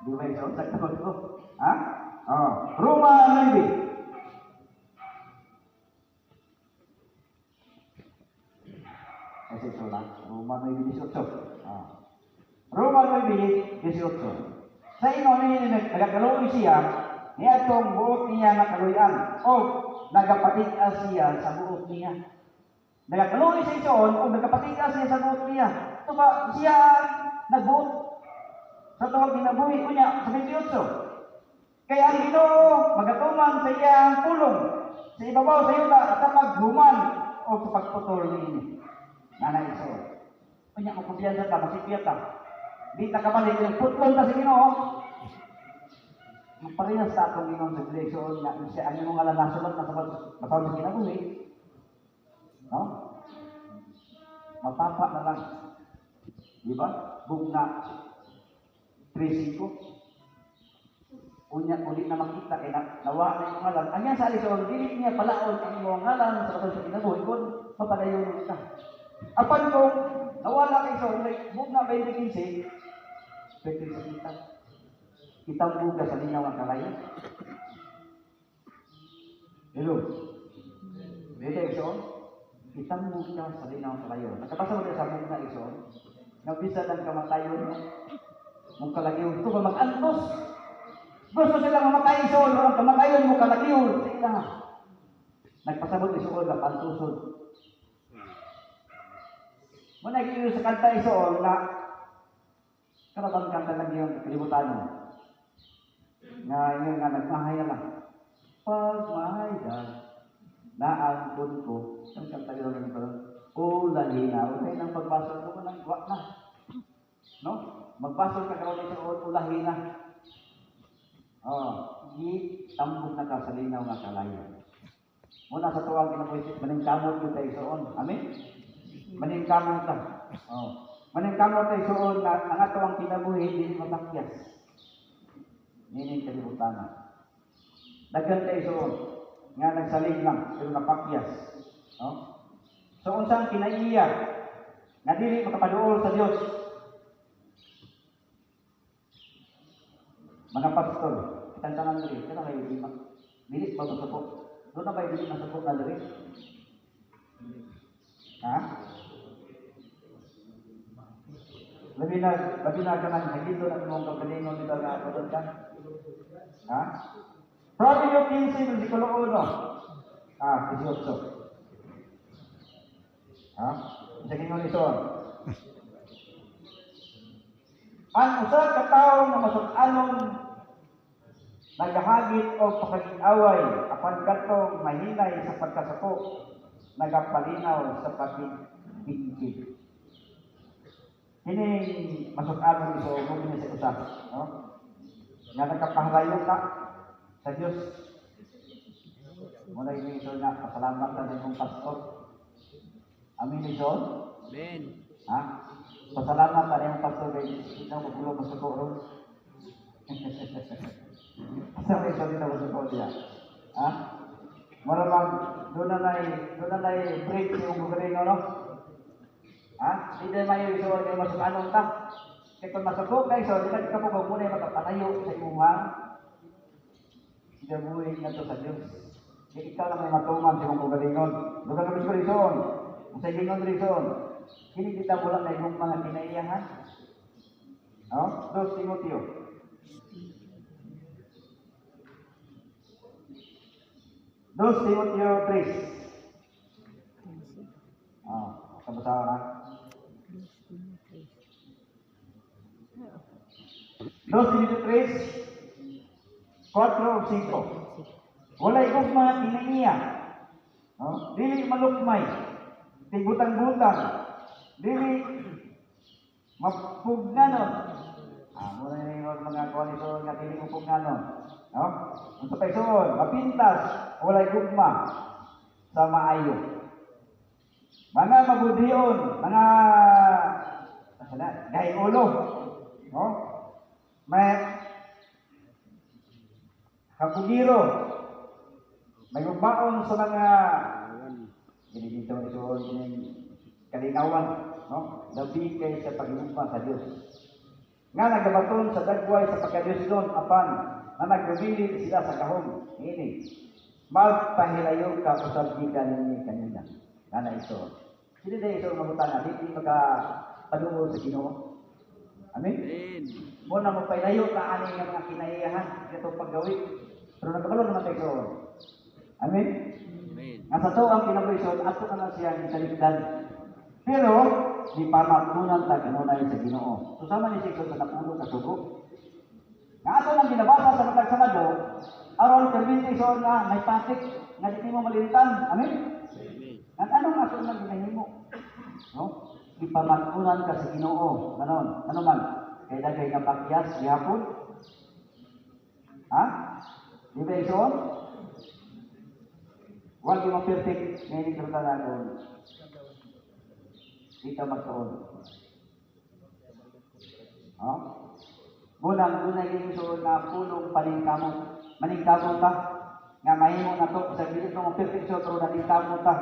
Di ba Isoon sa kakot ko? Ha? Roma 9. Kasi ito lang, Roma 9:18. Roma 9:18. Sa ino ni nagkakaluoy siya, niya itong buot niya na kaluyan, o nagapatigas siya sa buot niya. Nagkakaluoy siya itoon, o nagapatigas siya sa buot niya. Ito ba, siya nagbuot sa tuwag ginabuhi ko niya sa 28. Kaya ang Ginoo magatuman sa iyang pulong, sa ibabaw sa yuta, at sa paghuman o sa pagputol niya. Nanay iso. Kanya mo kumpiyansa ta, masipiyat ta. Di ta kabalik yung putlon ta sa Ginoo. Magparehas ta akong Ginoo sa direksyon na siya ang imong ngalan nasulat na sa matawag sa kinabuhi. No? Mapapa na lang. Di ba? Bugna 3:5. Unya uli na makita kay nawa na yung ngalan. Anya sa alisod, dili niya palaon ang imong ngalan sa matawag sa kinabuhi kung mapadayon ka. Apan kung nawala kay Saul, bug na 2015, pwede sa kita. Kitang buga sa linaw ang kalayo. Hello? Pwede Saul? Kitang buga sa linaw ang kalayo. Nakapasa mo sa bug na Saul, nabisa ng kamatayon mo. Mong kalayo, ito ba mag-antos? Gusto silang mamatay Saul, ang kamatayon mo kalayo. Sila. Nagpasabot ni Saul na pantusod. Muna ikiyo sa kanta isoon na karabang kanta lang yung kalibutan mo. Nga yun nga nagmahaya lang. Pagmahaya na ampun ko. Ang kanta yun lang ito. Ulahina. Okay nang pagbasol ko nang wak na. No? Magbasol ka karoon isoon, ulahina. Di tambok na ka sa linaw nga kalayo. Muna sa tuwang kinabuhisit, maningkamot yun tayo isoon. Amen? Maningkamot ka. Maningkamot tayo soon na ang ato ang kinabuhi hindi matakyas. Ninin kalibutan. Daghan tayo soon nga nagsalig lang pero napakyas. So unsang kinaiya na dili makapaduol sa Dios. Mga pastor, tantanan diri, kana kayo dili ba sa po? Doon na ba dili masapot na diri? Ha? Labi na ka man, nagito na mong kapalingon dito na ako ka. Ha? Proverbio 15, versikulo 1. 18. Ha? Sa kingon ito. Ang usa ka tawo nga masud-anon nagahagit o pakag-away apan kadtong mahinay sa pagkasako nagapalinaw sa pagkikigit. Ini masud-anon iso mo kini sa usa, no? Nga nagkapahalayo ka sa Dios. Muna ini iso na pasalamat sa imong pastor. Amin iso. Amen. Ha? Pasalamat sa imong pastor kay ikaw magulo masuko ron. Sabi sa dito masuko dia. Ha? Maramang doon na break yung gugulin, no? Ha? Di na may isuon kayo masuk anong ta. Kaya kung masukog kayo, so, di na ka po muna yung makapanayo sa imong igabuhin na to sa Diyos. Di ikaw na may matuman sa imong kagalingon. Lugar kami sa rison. Kung sa gingon rison, hindi kita mula na imong mga kinaiyahan. Oh, 2 Timoteo. 2 Timoteo 3. Kabasahan na. 2 Timoteo 3, 4 o 5. Walay gugma kinaiya. Dili malukmay. Tibutang-butang. Dili mapugnanon. Muna yung mga koalisyon nga dili mapugnanon. Ang sa paisoon, mapintas, walay gugma sa maayo. Mga mabudion, mga gayeng ulo. May kapugiro. May magbaon sa mga dito kalinawan, labi kay sa pagigugma sa Diyos. Nga nagabaton sa dagway sa pagka-Diyos doon, apan, na nagbibili sila sa kahon. Ini, magpahilayo ka o sabdikan ninyo kanina. Nga ito. Sino na ito mabutan na, hindi magpapadungo sa Ginoo. Amen? Muna magpahilayo ka aning ng mga kinaiyahan, itong paggawin. Pero nagkabalon naman tayo ito. Amen? Nga sa to ang kinabuhisyon, ato na lang siya sa ligdan. Pero, di pa magmunan ta kanunay sa Ginoo. Susama ni Sikso sa napulo ka sugo. Nga ato lang ginabasa sa matag Sabado, aron perminti so na may patik nga di mo malintan. Amen? At anong ato lang ginahimo? Di pa magmunan ka sa Ginoo. Ganon. Ano man? Kaya dagay nga pakyas, gihapon? Ha? Di ba isoon? Huwag yung perfect na hindi ka na doon. Di ka magkaon. Gunang yung suon na pulong paningkamot. Maningkamot ta. Nga mahimo na to. Sa bilit ng perfect so, pero naningkamot ta.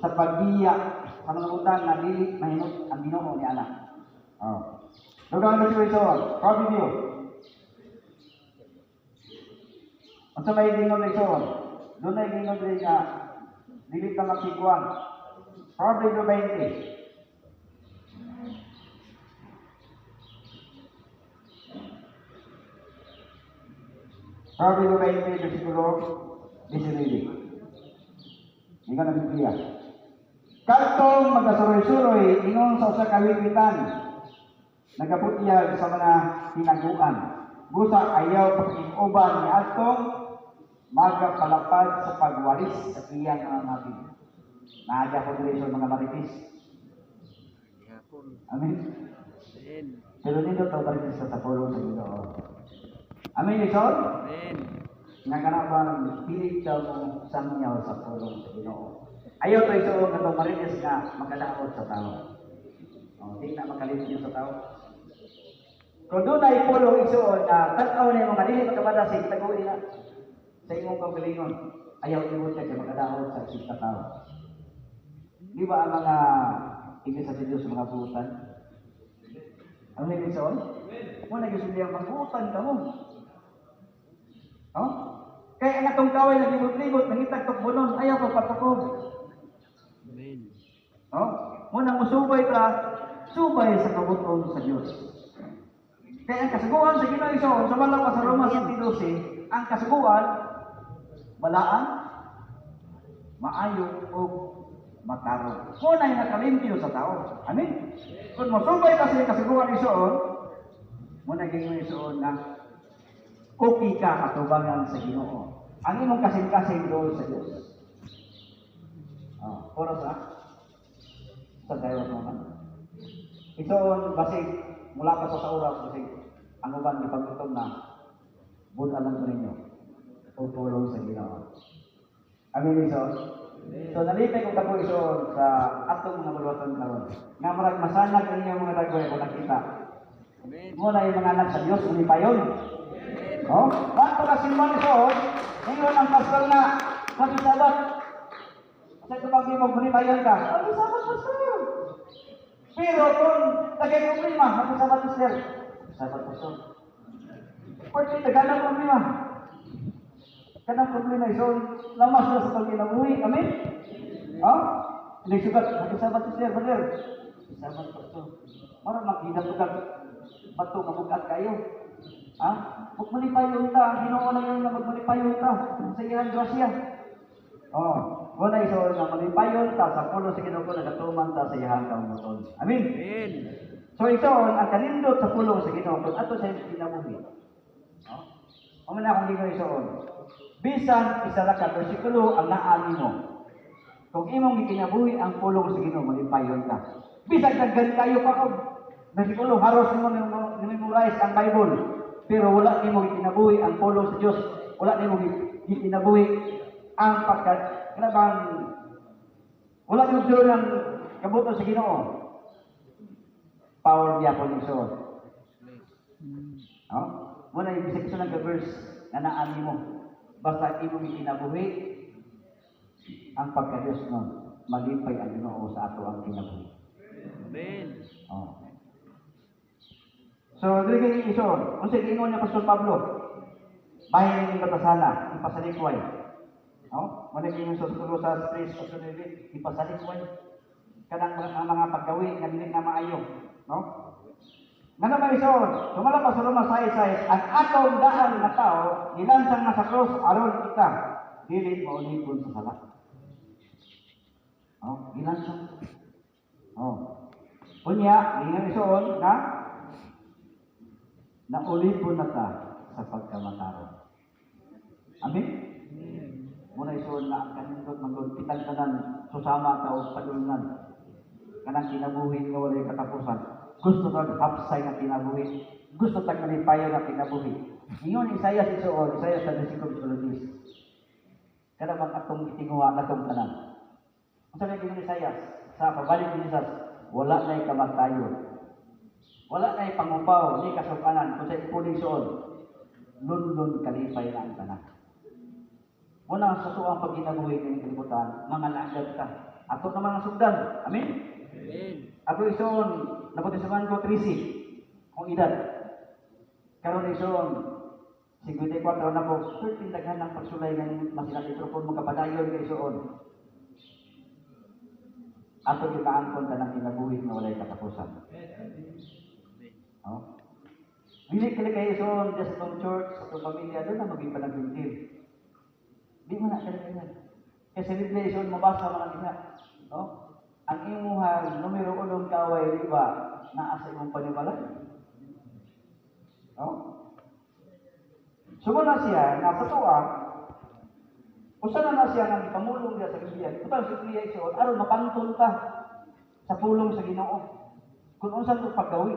Sa pagbiya, sa mga utang na bilit, mahimo ang Ginoo ni anak. Lugang na siya isoon. Copy view. Ang sa may gingon na isoon. Doon na gingon rin nga, dilit na makikuan. Proverbio 20. Proverbio 20, versikulo 19. Ingon ang Biblia. Kartong magkasuroy-suroy, ingon sa usa ka wiwitan, nagaputiyag sa mga tinaguan. Busa ayaw pag-iuban ni atong magpalapad sa pagwalis sa iyang mga mabig. Naadya ko dito sa mga maritis. Amen. Pero dito ito maritis sa pulo sa Ginoo. Amen, Lison? Amen. Nga ka na ba pilit daw mong samyaw sa pulo sa Ginoo. Ayaw ito ito katong maritis nga makadaot sa tao. Hindi na makalimit yun sa tao. Kung doon ay pulo isuon na tanaw na yung mga dili magkabada sa itago nila sa imong kagalingon, ayaw ibot ka sa makadahon sa isip sa tao. Di ba ang mga iglesia sa Diyos sa mga buutan? Ano na yung isuon? Muna nag-isundi ang mag-buutan ka mo. Kaya ang atong kaway na libot-libot, nangitag bunon, ayaw pagpatukod. Amen. Muna musubay ka, subay sa kabuton sa Diyos. Kaya ang kasuguan sa Ginoo isoon, sa malang pa sa Roma 7:12, ang kasuguan, balaan, maayo o matarong. Muna yung nakalimpyo sa tao. Amen? Kung masubay ka sa kasuguan isoon, muna gingon isoon na kuki ka katubangan sa Ginoo. Ang imong kasing-kasing doon sa Diyos. Oras sa tayo naman. Isoon, basig, mula pa sa oras, basig, ang uban ni pagtutom na buta lang ko ninyo. Tutulong sa Ginoo. Amen, isoon? So, nalipay ko kako isoon sa atong mga bulwatan karon. Nga marag masanag ang inyong mga dagway kung nakita. Muna yung mga anak sa Diyos, ulipayon. Ba't ka simon isoon, ngayon ang pastor na sabi sabat. Kasi tumagi mo, ulipayon ka. Sabi sabat, pastor. Pero kung tagay problema, magkasabat ko sir. Sabat ko sir. Pwede taganang problema. Kanang problema iso, lamas na sa pagkinabuhi. Amin? Hindi sugat, magkasabat ko sir, brother. Sabat ko sir. Mara maghinag-ugat. Bato, mabugat kayo. Magmalipayon ta. Ginoo na yun na magmalipayon ta. Sa iyan, grasya. Wala iso na malipayon ta sa pulo sa Ginoo nagatuman ta sa iyang kaumuton. Amin. Amen. So ito ang kanindot sa pulo sa Ginoo kung ato sa kinabuhi. Amo na akong ginoo iso. Bisan isa ra ka bersikulo ang naa nimo. Kung imong gikinabuhi ang pulo sa Ginoo malipayon ka. Bisan daghan kayo pa og bersikulo haros nimo memorize ang Bible. Pero wala nimo gikinabuhi ang pulo sa Dios. Wala nimo gikinabuhi ang kanabang wala yung Diyo ng kabuto sa Ginoo. Power niya po ng soul. Wala yung bisik sa nag-verse na naani mo. Basta imong ikinabuhi ang pagka-Diyos nun. Malipay ang Ginoo sa ato ang kinabuhi. Amen. So, dili kayo ison. Kung sa gingon niya Pastor Pablo, bahin ng batasana, ipasalikway. Wala kayo sa sulo sa stress o sunod, ipasalikway. Kanang mga paggawi nga dili na maayo. Nga naman ison, sumala pa sa Roma 6:6, ang atong daan na tao, nilansang na sa cross, aron kita, dili maulipon sa sala. Nilansang. Kunya, ingat ison na naulipon na ta sa pagkamataron. Amin? Muna ison na ang kanindot magulpitan ka ng susama ka o padulungan. Kanang kinabuhi nga walay katapusan. Gusto kang hapsay na kinabuhi. Gusto kang nalipayo na kinabuhi. Ingon Isaiah isuon, Isaiah 35:10. Kada bang atong itinguha na itong tanan. Ang sabi ng Isaiah, sa pabalik ni Jesus, wala na'y kamatayon. Wala na'y pangupaw, ni kasukanan, kung sa ipuling suon, lundon kalipay na ang tanan. Muna sa tuwang pagkinabuhi ng kalibutan, mga lagad ka. Ato na mga sugdan. Amin? Amen. Ako ison, naputisaman ko 13, kung edad. Karon ison, 54 na ko, 13 daghan ng pagsulay ng masinalitropon mga kapadayon kay ison. Ato yung kaangkon ka ng kinabuhi na walay katapusan. Dili kali kayo ison, just from church, sa itong pamilya, doon na maging panagpintil. Di mo na kailangan. Kasi Biblia ison, mabasa mga nila. Ang imuhang numero 1 kaway, di ba, naasa imong panibala? Sumuna siya, nasa tuwa, usa na siya ng ipamulong niya sa Biblia. Kutang si Biblia ison, aron mapantun ka sa pulong sa Ginoo. Kung unsan ito paggawi.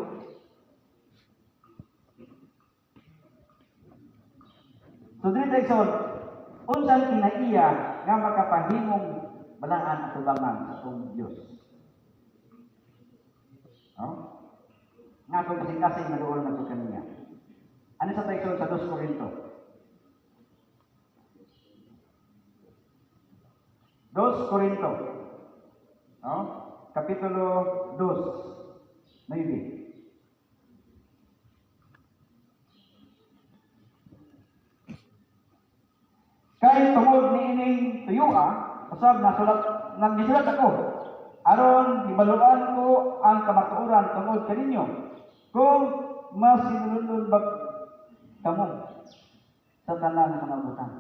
So, dito ison, unsan kinaiya nga makapahimong balaan at tubangan sa itong Diyos. Nga kung kasing-kasing na doon na ito kaniya. Ano sa tayo sa 2 Corinto? 2 Corinto. Kapitulo 2. Maybe. Kay tungod ni ining tuyua, usab nagisulat ako. Aron hibaluan ko ang kamatuoran tungod kaninyo. Kung masinulunod ba kamo sa tanan mga butang.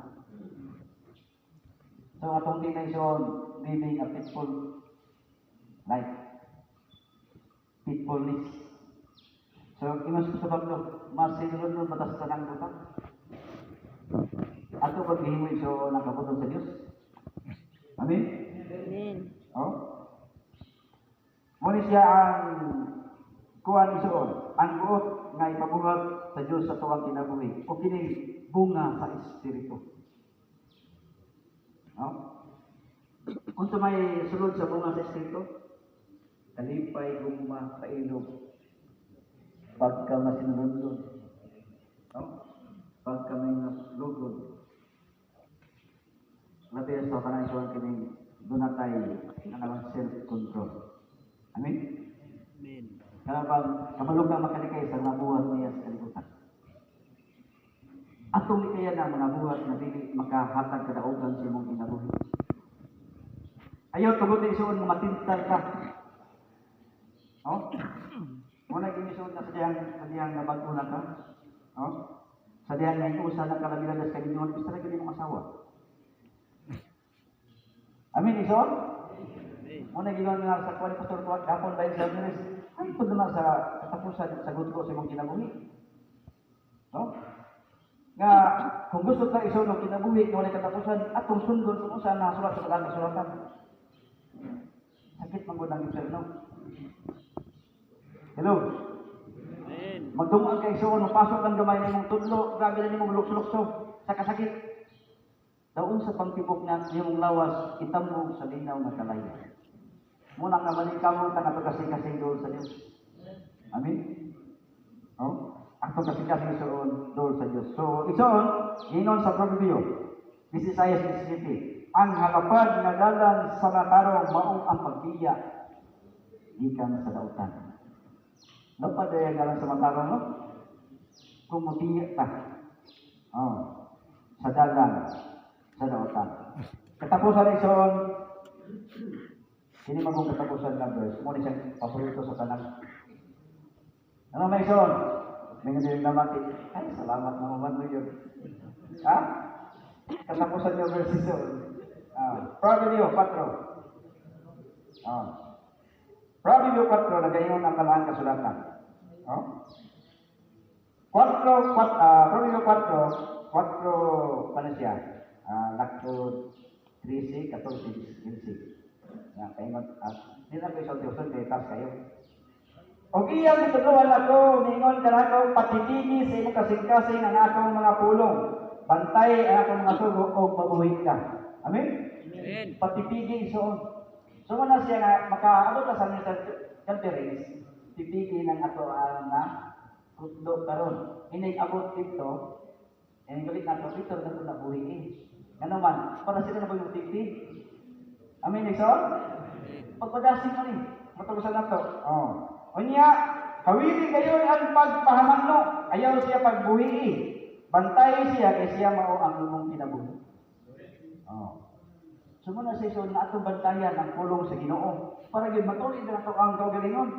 So atong dinayson living a peaceful life. Peacefulness. So imas ko sa baglo, masinulunod ba sa tanan butang? Ato paghihimoy so nakabuton sa Dios. Amen? Amen. Muna siya ang kuhan isuon, ang buot nga ipabuhat sa Diyos sa tuwang kinabuhi o kining bunga sa Espiritu. Kung may sulod sa bunga sa Espiritu, kalipay, guma, pailog, pagka masinulunod, pagka may naslugod, labis sa kanang isuon kining dunatay nga naman self-control. Amen? Amen. Kaya bang kabalog na makalikay sa mga buhat niya sa kalibutan. Atong likaya na mga buhat na dili makahatag kadaugan sa imong kinabuhi. Ayaw tugod na isuon nga matintal ka. Oh? Muna ginisuon na sa diyang nabago na ka. Oh? Sa diyang na ikusa na kalabiladas ka Ginoo, gusto na gini mong asawa. Amin, isuon? Muna ginawa nga sa kuwan pastor kuwan kapon dahil sa Diyos. Ay, ito naman sa katapusan sa gusto sa imong kinabuhi. No? Nga, kung gusto ka isuon ng kinabuhi, nga wala katapusan, atong sundon kung saan nasulat sa mga kasulatan. Sakit manggunang interno. Hello? Amen. Magdungan kay isuon, pasok ang gamay na imong tudlo, grabe na nimong lukso-lukso, sa kasakit. Daon sa pagtibok na imong lawas, itambog sa linaw na kalay. Muna nga balik mo, tangato kasing-kasing doon sa Diyos. Amin? Oh? Ato kasing-kasing doon sa Diyos. So, isuon, ginon sa Proverbio, 16:17. Ang halapad nga dalan sa matarong maong ang pagbiya, gikan sa dautan. Lapad ay dalan sa matarong, no? Kung mabiya ta. Oh, sa dalan sa dautan. Katapusan isuon, hindi magong katapusan ng verse. Muna siyang paborito sa tanang. Ano may isuon? May nga din namati. Ay, salamat naman mo yun. Ha? Katapusan yung verse isuon. Proverbio 4. Proverbio 4, nagayon ang kalaan kasulatan. Proverbio 4, paano siya? Lakto 13, 14, 15. Yan, kayo hindi na kayo sa kay tas kayo. O iyang ituluan ako, ningon ka na ako, patitigi sa imong kasing-kasing ang akong mga pulong. Bantay ang akong mga sugo o mabuhay ka. Amen? Amen. Patitigi isuon. So na siya nga, makaabot ka sa Mr. Calderis, titigi ng ato na kutlo karon. Inay-abot dito, galit na ito, dito na ito nabuhay eh. Ano man, para sila na po yung titi. Amen, isuon? Pagpadasing mo rin, matulosan na ito. O niya, kawili kayo ang pagpahamangno. Ayaw siya pagbuhi. Bantay siya kay siya mao ang imong kinabuhi. Sumuna sa iso na atong bantayan ang pulong sa Ginoo para gyud matuloy na ato ang kaugalingon.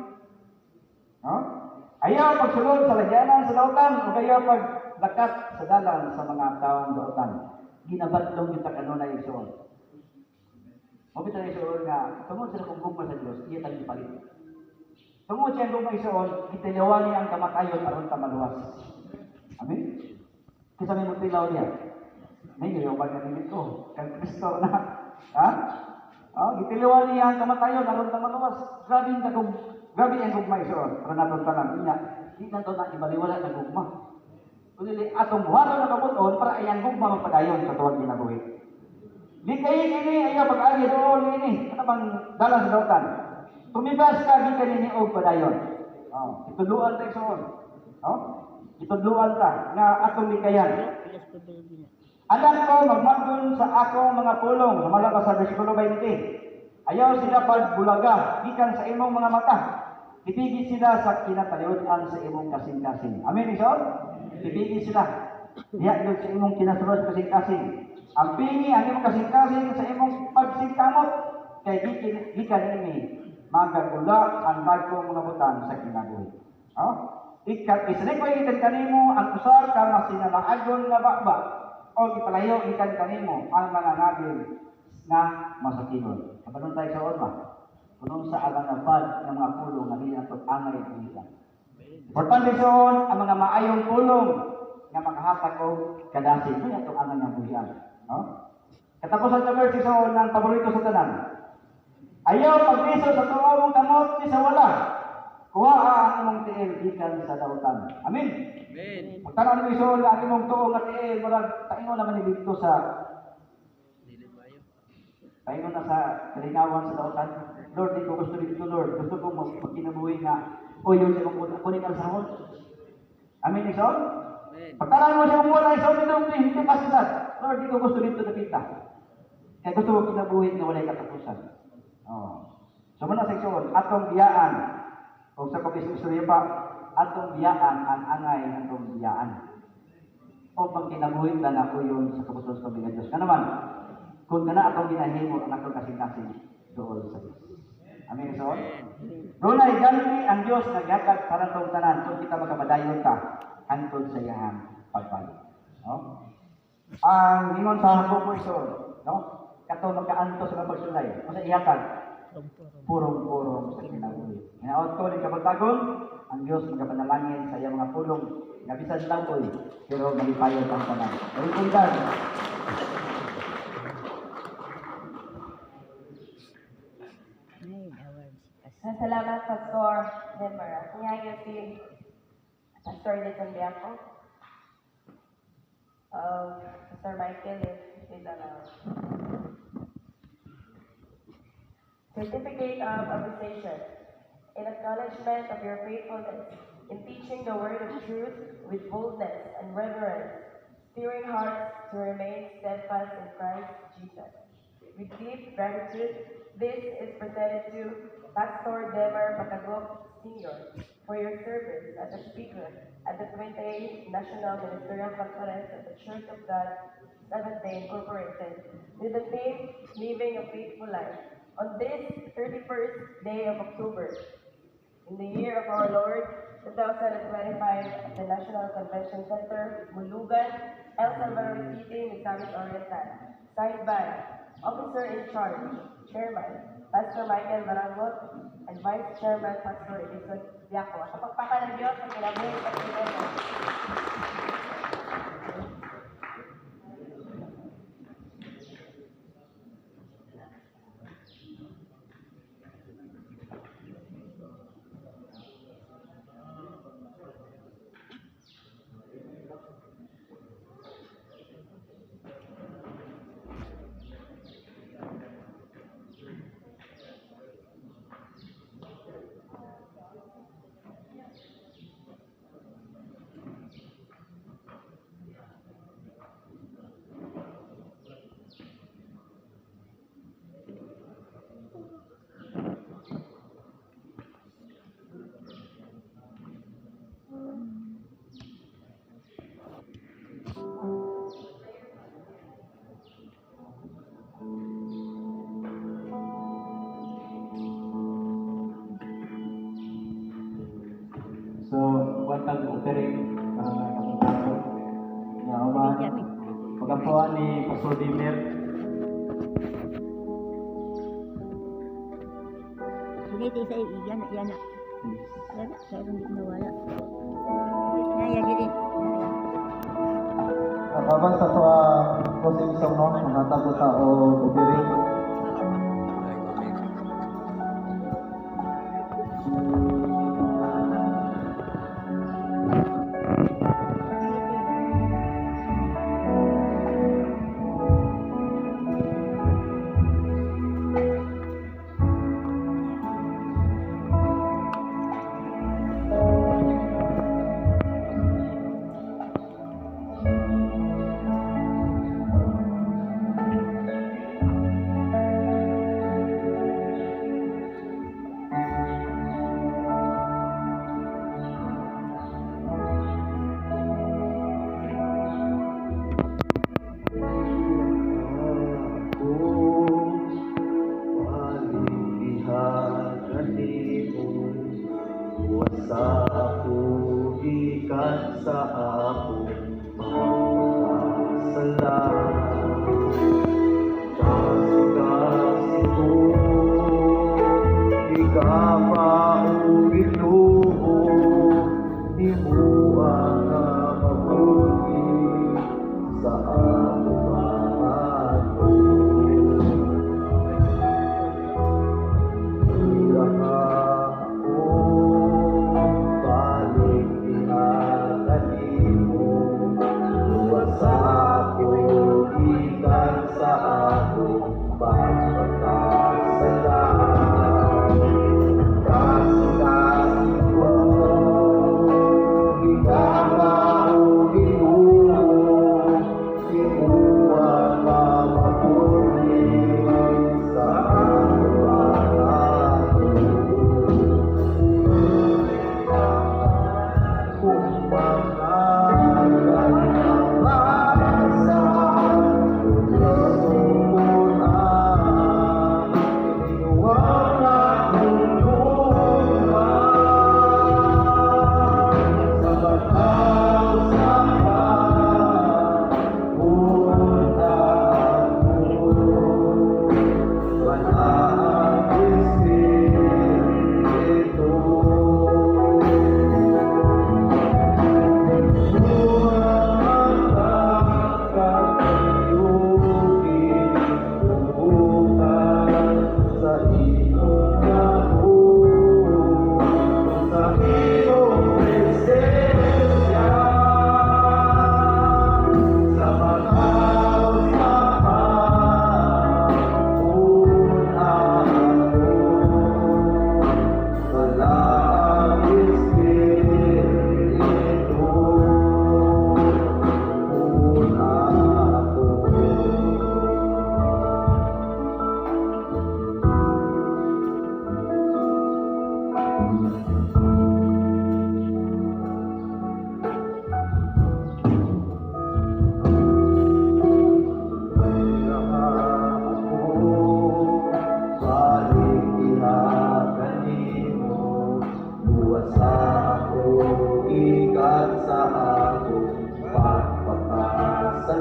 Ayaw pagsulod sa lagyanan sa dautan o ayaw paglakat sa dalan sa mga taong dautan. Ginabatlong kita kanunay iso. Mabita na iso nga tungod sa kugugma sa Dios, iya tang ipalit. Tungod siya gugma iso, gitiliwan niya ang kamatayon aron ta maluwas. Amen. Kita may magtilaw niya. May yung bagay nito ko. Kang Kristo na. Ha? Gitiliwan niya ang kamatayon aron ta maluwas. Grabe ang gugma iso. Para naton tanan niya. Di na to na ibaliwala ng gugma. Kundi atong buhaton na kabuton para ayang gugma magpadayon sa tuwang ginabuhi. Di kayo ini ayaw pag-agi doon ini. Ano bang dalan sa dautan? Tumibas ka, di ka nini o padayon. Ituluan tayo soon. Ituluan ta nga atong likayan. Anak ko, magmagdon sa akong mga pulong. Sumala pa sa versikulo 20. Ayaw sila pagbulaga, gikan sa imong mga mata. Ibigi sila sa kinataliutan sa imong kasing-kasing. Amen, ison? Ibigi sila. Diya doon sa imong kinasulod kasing-kasing. Ang pingi, ang imong kasing-kasing sa imong pagsingkamot. Kay gikan ini, magagula ang bagong mga butang sa kinabuhi. Isinig ko ikan kanimo, ang usar ka masinalaagon nga bakba. O ipalayo ikan kanimo, ang mga nabil na masakinon. Kapanon tayo sa orma. Kunong sa alang-abad ng mga pulong na hindi nato angay kulitan. Importante soon, ang mga maayong pulong na makahatag o kadasin. Hindi nato angay ng buhian. Katapusan sa verse soon ng paborito sa tanan. Ayaw pagbiso sa tuwang kamot ni sa wala. Kuha ang imong tiil gikan sa dautan. Amen. Amen. Pagtanaw ni iso ang imong tuong nga tiil, murag taingon naman ni dito sa taingon na sa kalingawan sa dautan. Lord, di ko gusto dito, Lord. Gusto kong magkinabuhi nga uyon sa imong kunin ang sahod. Amen, iso? Amen. Pagtanaw mo siya mong wala, iso dito, hindi pasisad. Lord, di ko gusto dito nakita. Kaya gusto ko kinabuhi nga walay katapusan. So muna seksyon, atong biyaan O sa kabisistorya pa, atong biyaan ang angay atong biyaan. O pag kinabuhi na ako yun sa kabutos ng mga Diyos. Nga naman, kung na atong ginahimo ang atong kasing-kasing doon sa Diyos. Amen, so? Runay, ganti ang Diyos naghatag para tong tanan kung kita magkabadayon ka hantod sa iyang pagbalik. No? Ang ingon sa Habakkuk no? Kato magkaanto sa pagsulay. O sa ihatag, purong-purong sa kinabuhi. Hinaot ko ni kabagtagon, ang Diyos magkapanalangin sa iyang mga pulong na bisan lang po pero malipayon ang tanan. Pagpuntan. Salamat, Pastor Demar. Ngayon si Pastor Lizon Bianco. Pastor Michael is allowed. Certificate of Appreciation. In acknowledgement of your faithfulness in teaching the word of truth with boldness and reverence, steering hearts to remain steadfast in Christ Jesus. With deep gratitude, this is presented to Pastor Demar Patagop Sr. for your service as a speaker at the 28th National Ministerial Conference of the Church of God, Seventh-day Incorporated, with the theme, Living a Faithful Life, on this 31st day of October, in the year of our Lord, 2025, at the National Convention Center, Mulugan, El Salvador City, Misamis Oriental. Signed by Officer in Charge, Chairman, Pastor Michael Barangot, and Vice Chairman, Pastor Edison Diaco. Sa pagpaka ng Diyos, ang kinabuhi at kinabuhi. So, watag operate kapag na umahan pagkapuan ni Pastor Dimer. Hindi sa iyan na. Saya hindi nawala. Kaya dili. Kaban sa to closing song no, hatag ko ta o operate.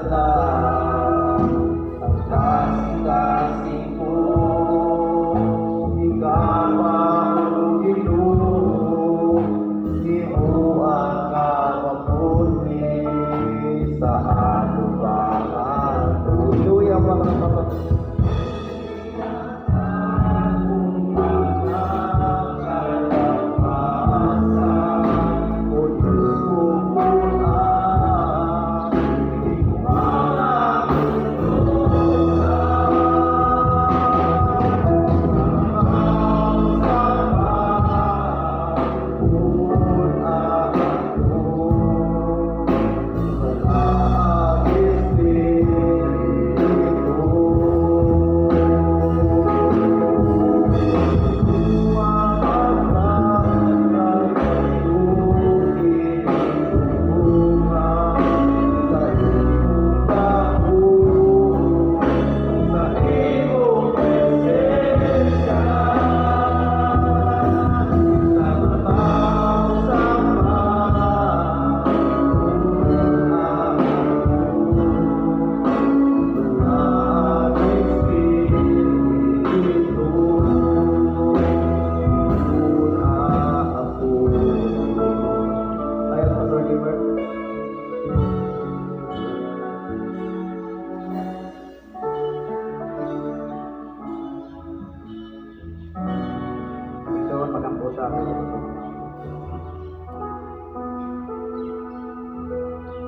lang ang kasing-kasing ko. Ikaw ang Ginoo, Ginoo ang kapapuni sa anubangan. Hallelujah, mga kapatid.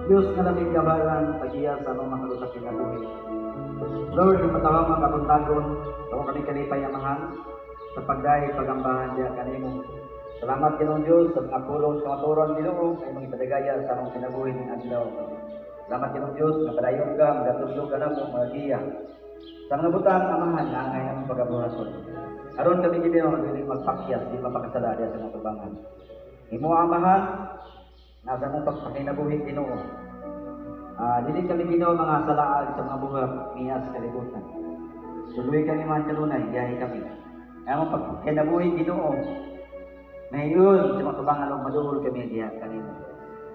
Diyos nga lamig kabayan, pagiya sa mga makalusak kinabuhi. Lord, di matawang mga kabuntagon, ako kami kalipay amahan, sa pagdahil pagambahan diya kanimo. Salamat Ginoong Diyos sa mga pulong sa katuron Ginoo kay mga ipadagaya sa mga kinabuhi ng adlaw. Salamat Ginoong Diyos na padayon ka, magatudlo ka na mo, mga giya. Sa mga butang amahan na angay ng pagabuhason. Aron kami Ginoo, hindi magpakyas, di mapakasala diya sa mga tubangan. Imo amahan, nasa mong pagpakinabuhi Ginoo. Dili kami Ginoo mga salaag sa mga buhat niya sa kalibutan. Suluy kami man kanunay, biyahe kami. Kaya mong pagpakinabuhi Ginoo. Ngayon, sa mga tubangan o maduhol kami diya kanino.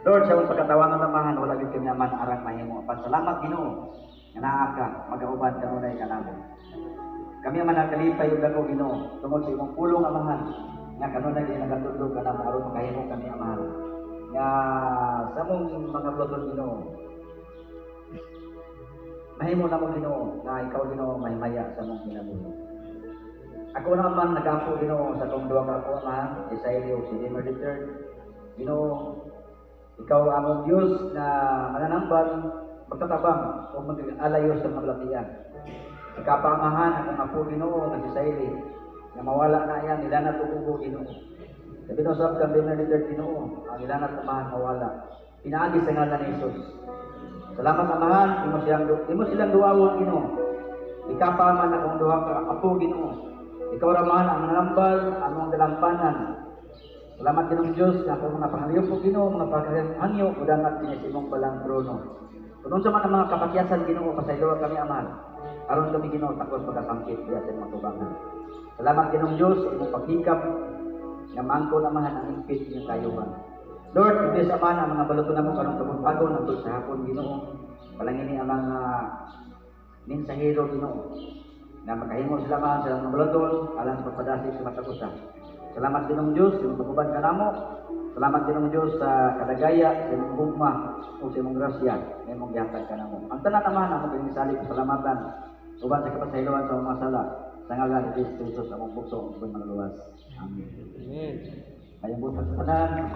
Lord, sa mong pagkatawanan namahan, wala gid kami aman arang mahimo. Salamat Ginoo. Nga naa ka, mag-auban kanunay kanamo. Kami man nakalipay ug dako Ginoo, tungod sa imong pulong amahan. Nga kanunay di nagatudlo kanamo aron makahimo kami amahan. Nga sa mong mga bloton Ginoo, mahimo na mo Ginoo, na ikaw Ginoo mahimaya sa mong kinabuhi. Ako naman nag-ampo Ginoo sa kong duwa ka ako amahan, Isailio, si Demer III. Ginoo, ikaw among Diyos na mananambal, magtatabang o mag-alayo sa mga latian. Ikapaamahan akong apo Ginoo na si Isaili, na mawala na yan, nilanat ugo Ginoo. Sabi no sa kang Demer III Ginoo, ang nilanat amahan mawala. Pinaagi sa ngalan ni Jesus. Salamat amahan, imo silang duwawon Ginoo. Ikapaman akong duha ka apo Ginoo. Ikaw raman ang manambal, among dalampanan. Salamat Ginoong Diyos na akong mga pangaliyok po Ginoo, mga pagkakangyo, udangat kinis imong balang trono. Kung sa man ang mga kapatyasan Ginoo, pasaylo kami aman. Aron kami Ginoo takos pagkasangkit diya sa mga tubangan. Salamat Ginoong Diyos sa imong paghikap nga maangkon amahan ang impit ng kayuban. Lord, ibig sa man ang mga baluto na mo karong tumagpagon ang sa hapon Ginoo. Palangini ang mga mensahero Ginoo. Na makahimo sila man sa mga balaton alang sa pagpadasig sa matakusa. Salamat Ginoong Diyos sa pagbuban kanamo. Salamat Ginoong Diyos sa kadagaya sa imong gugma o sa imong grasya na imong gihatag kanamo. Ang tanan naman ang maging salig pasalamatan uban sa kapasayloan sa mga sala sa ngalan ni Kristo Jesus among bugso ug manluwas. Amen. Amen. Ayong butas tanan.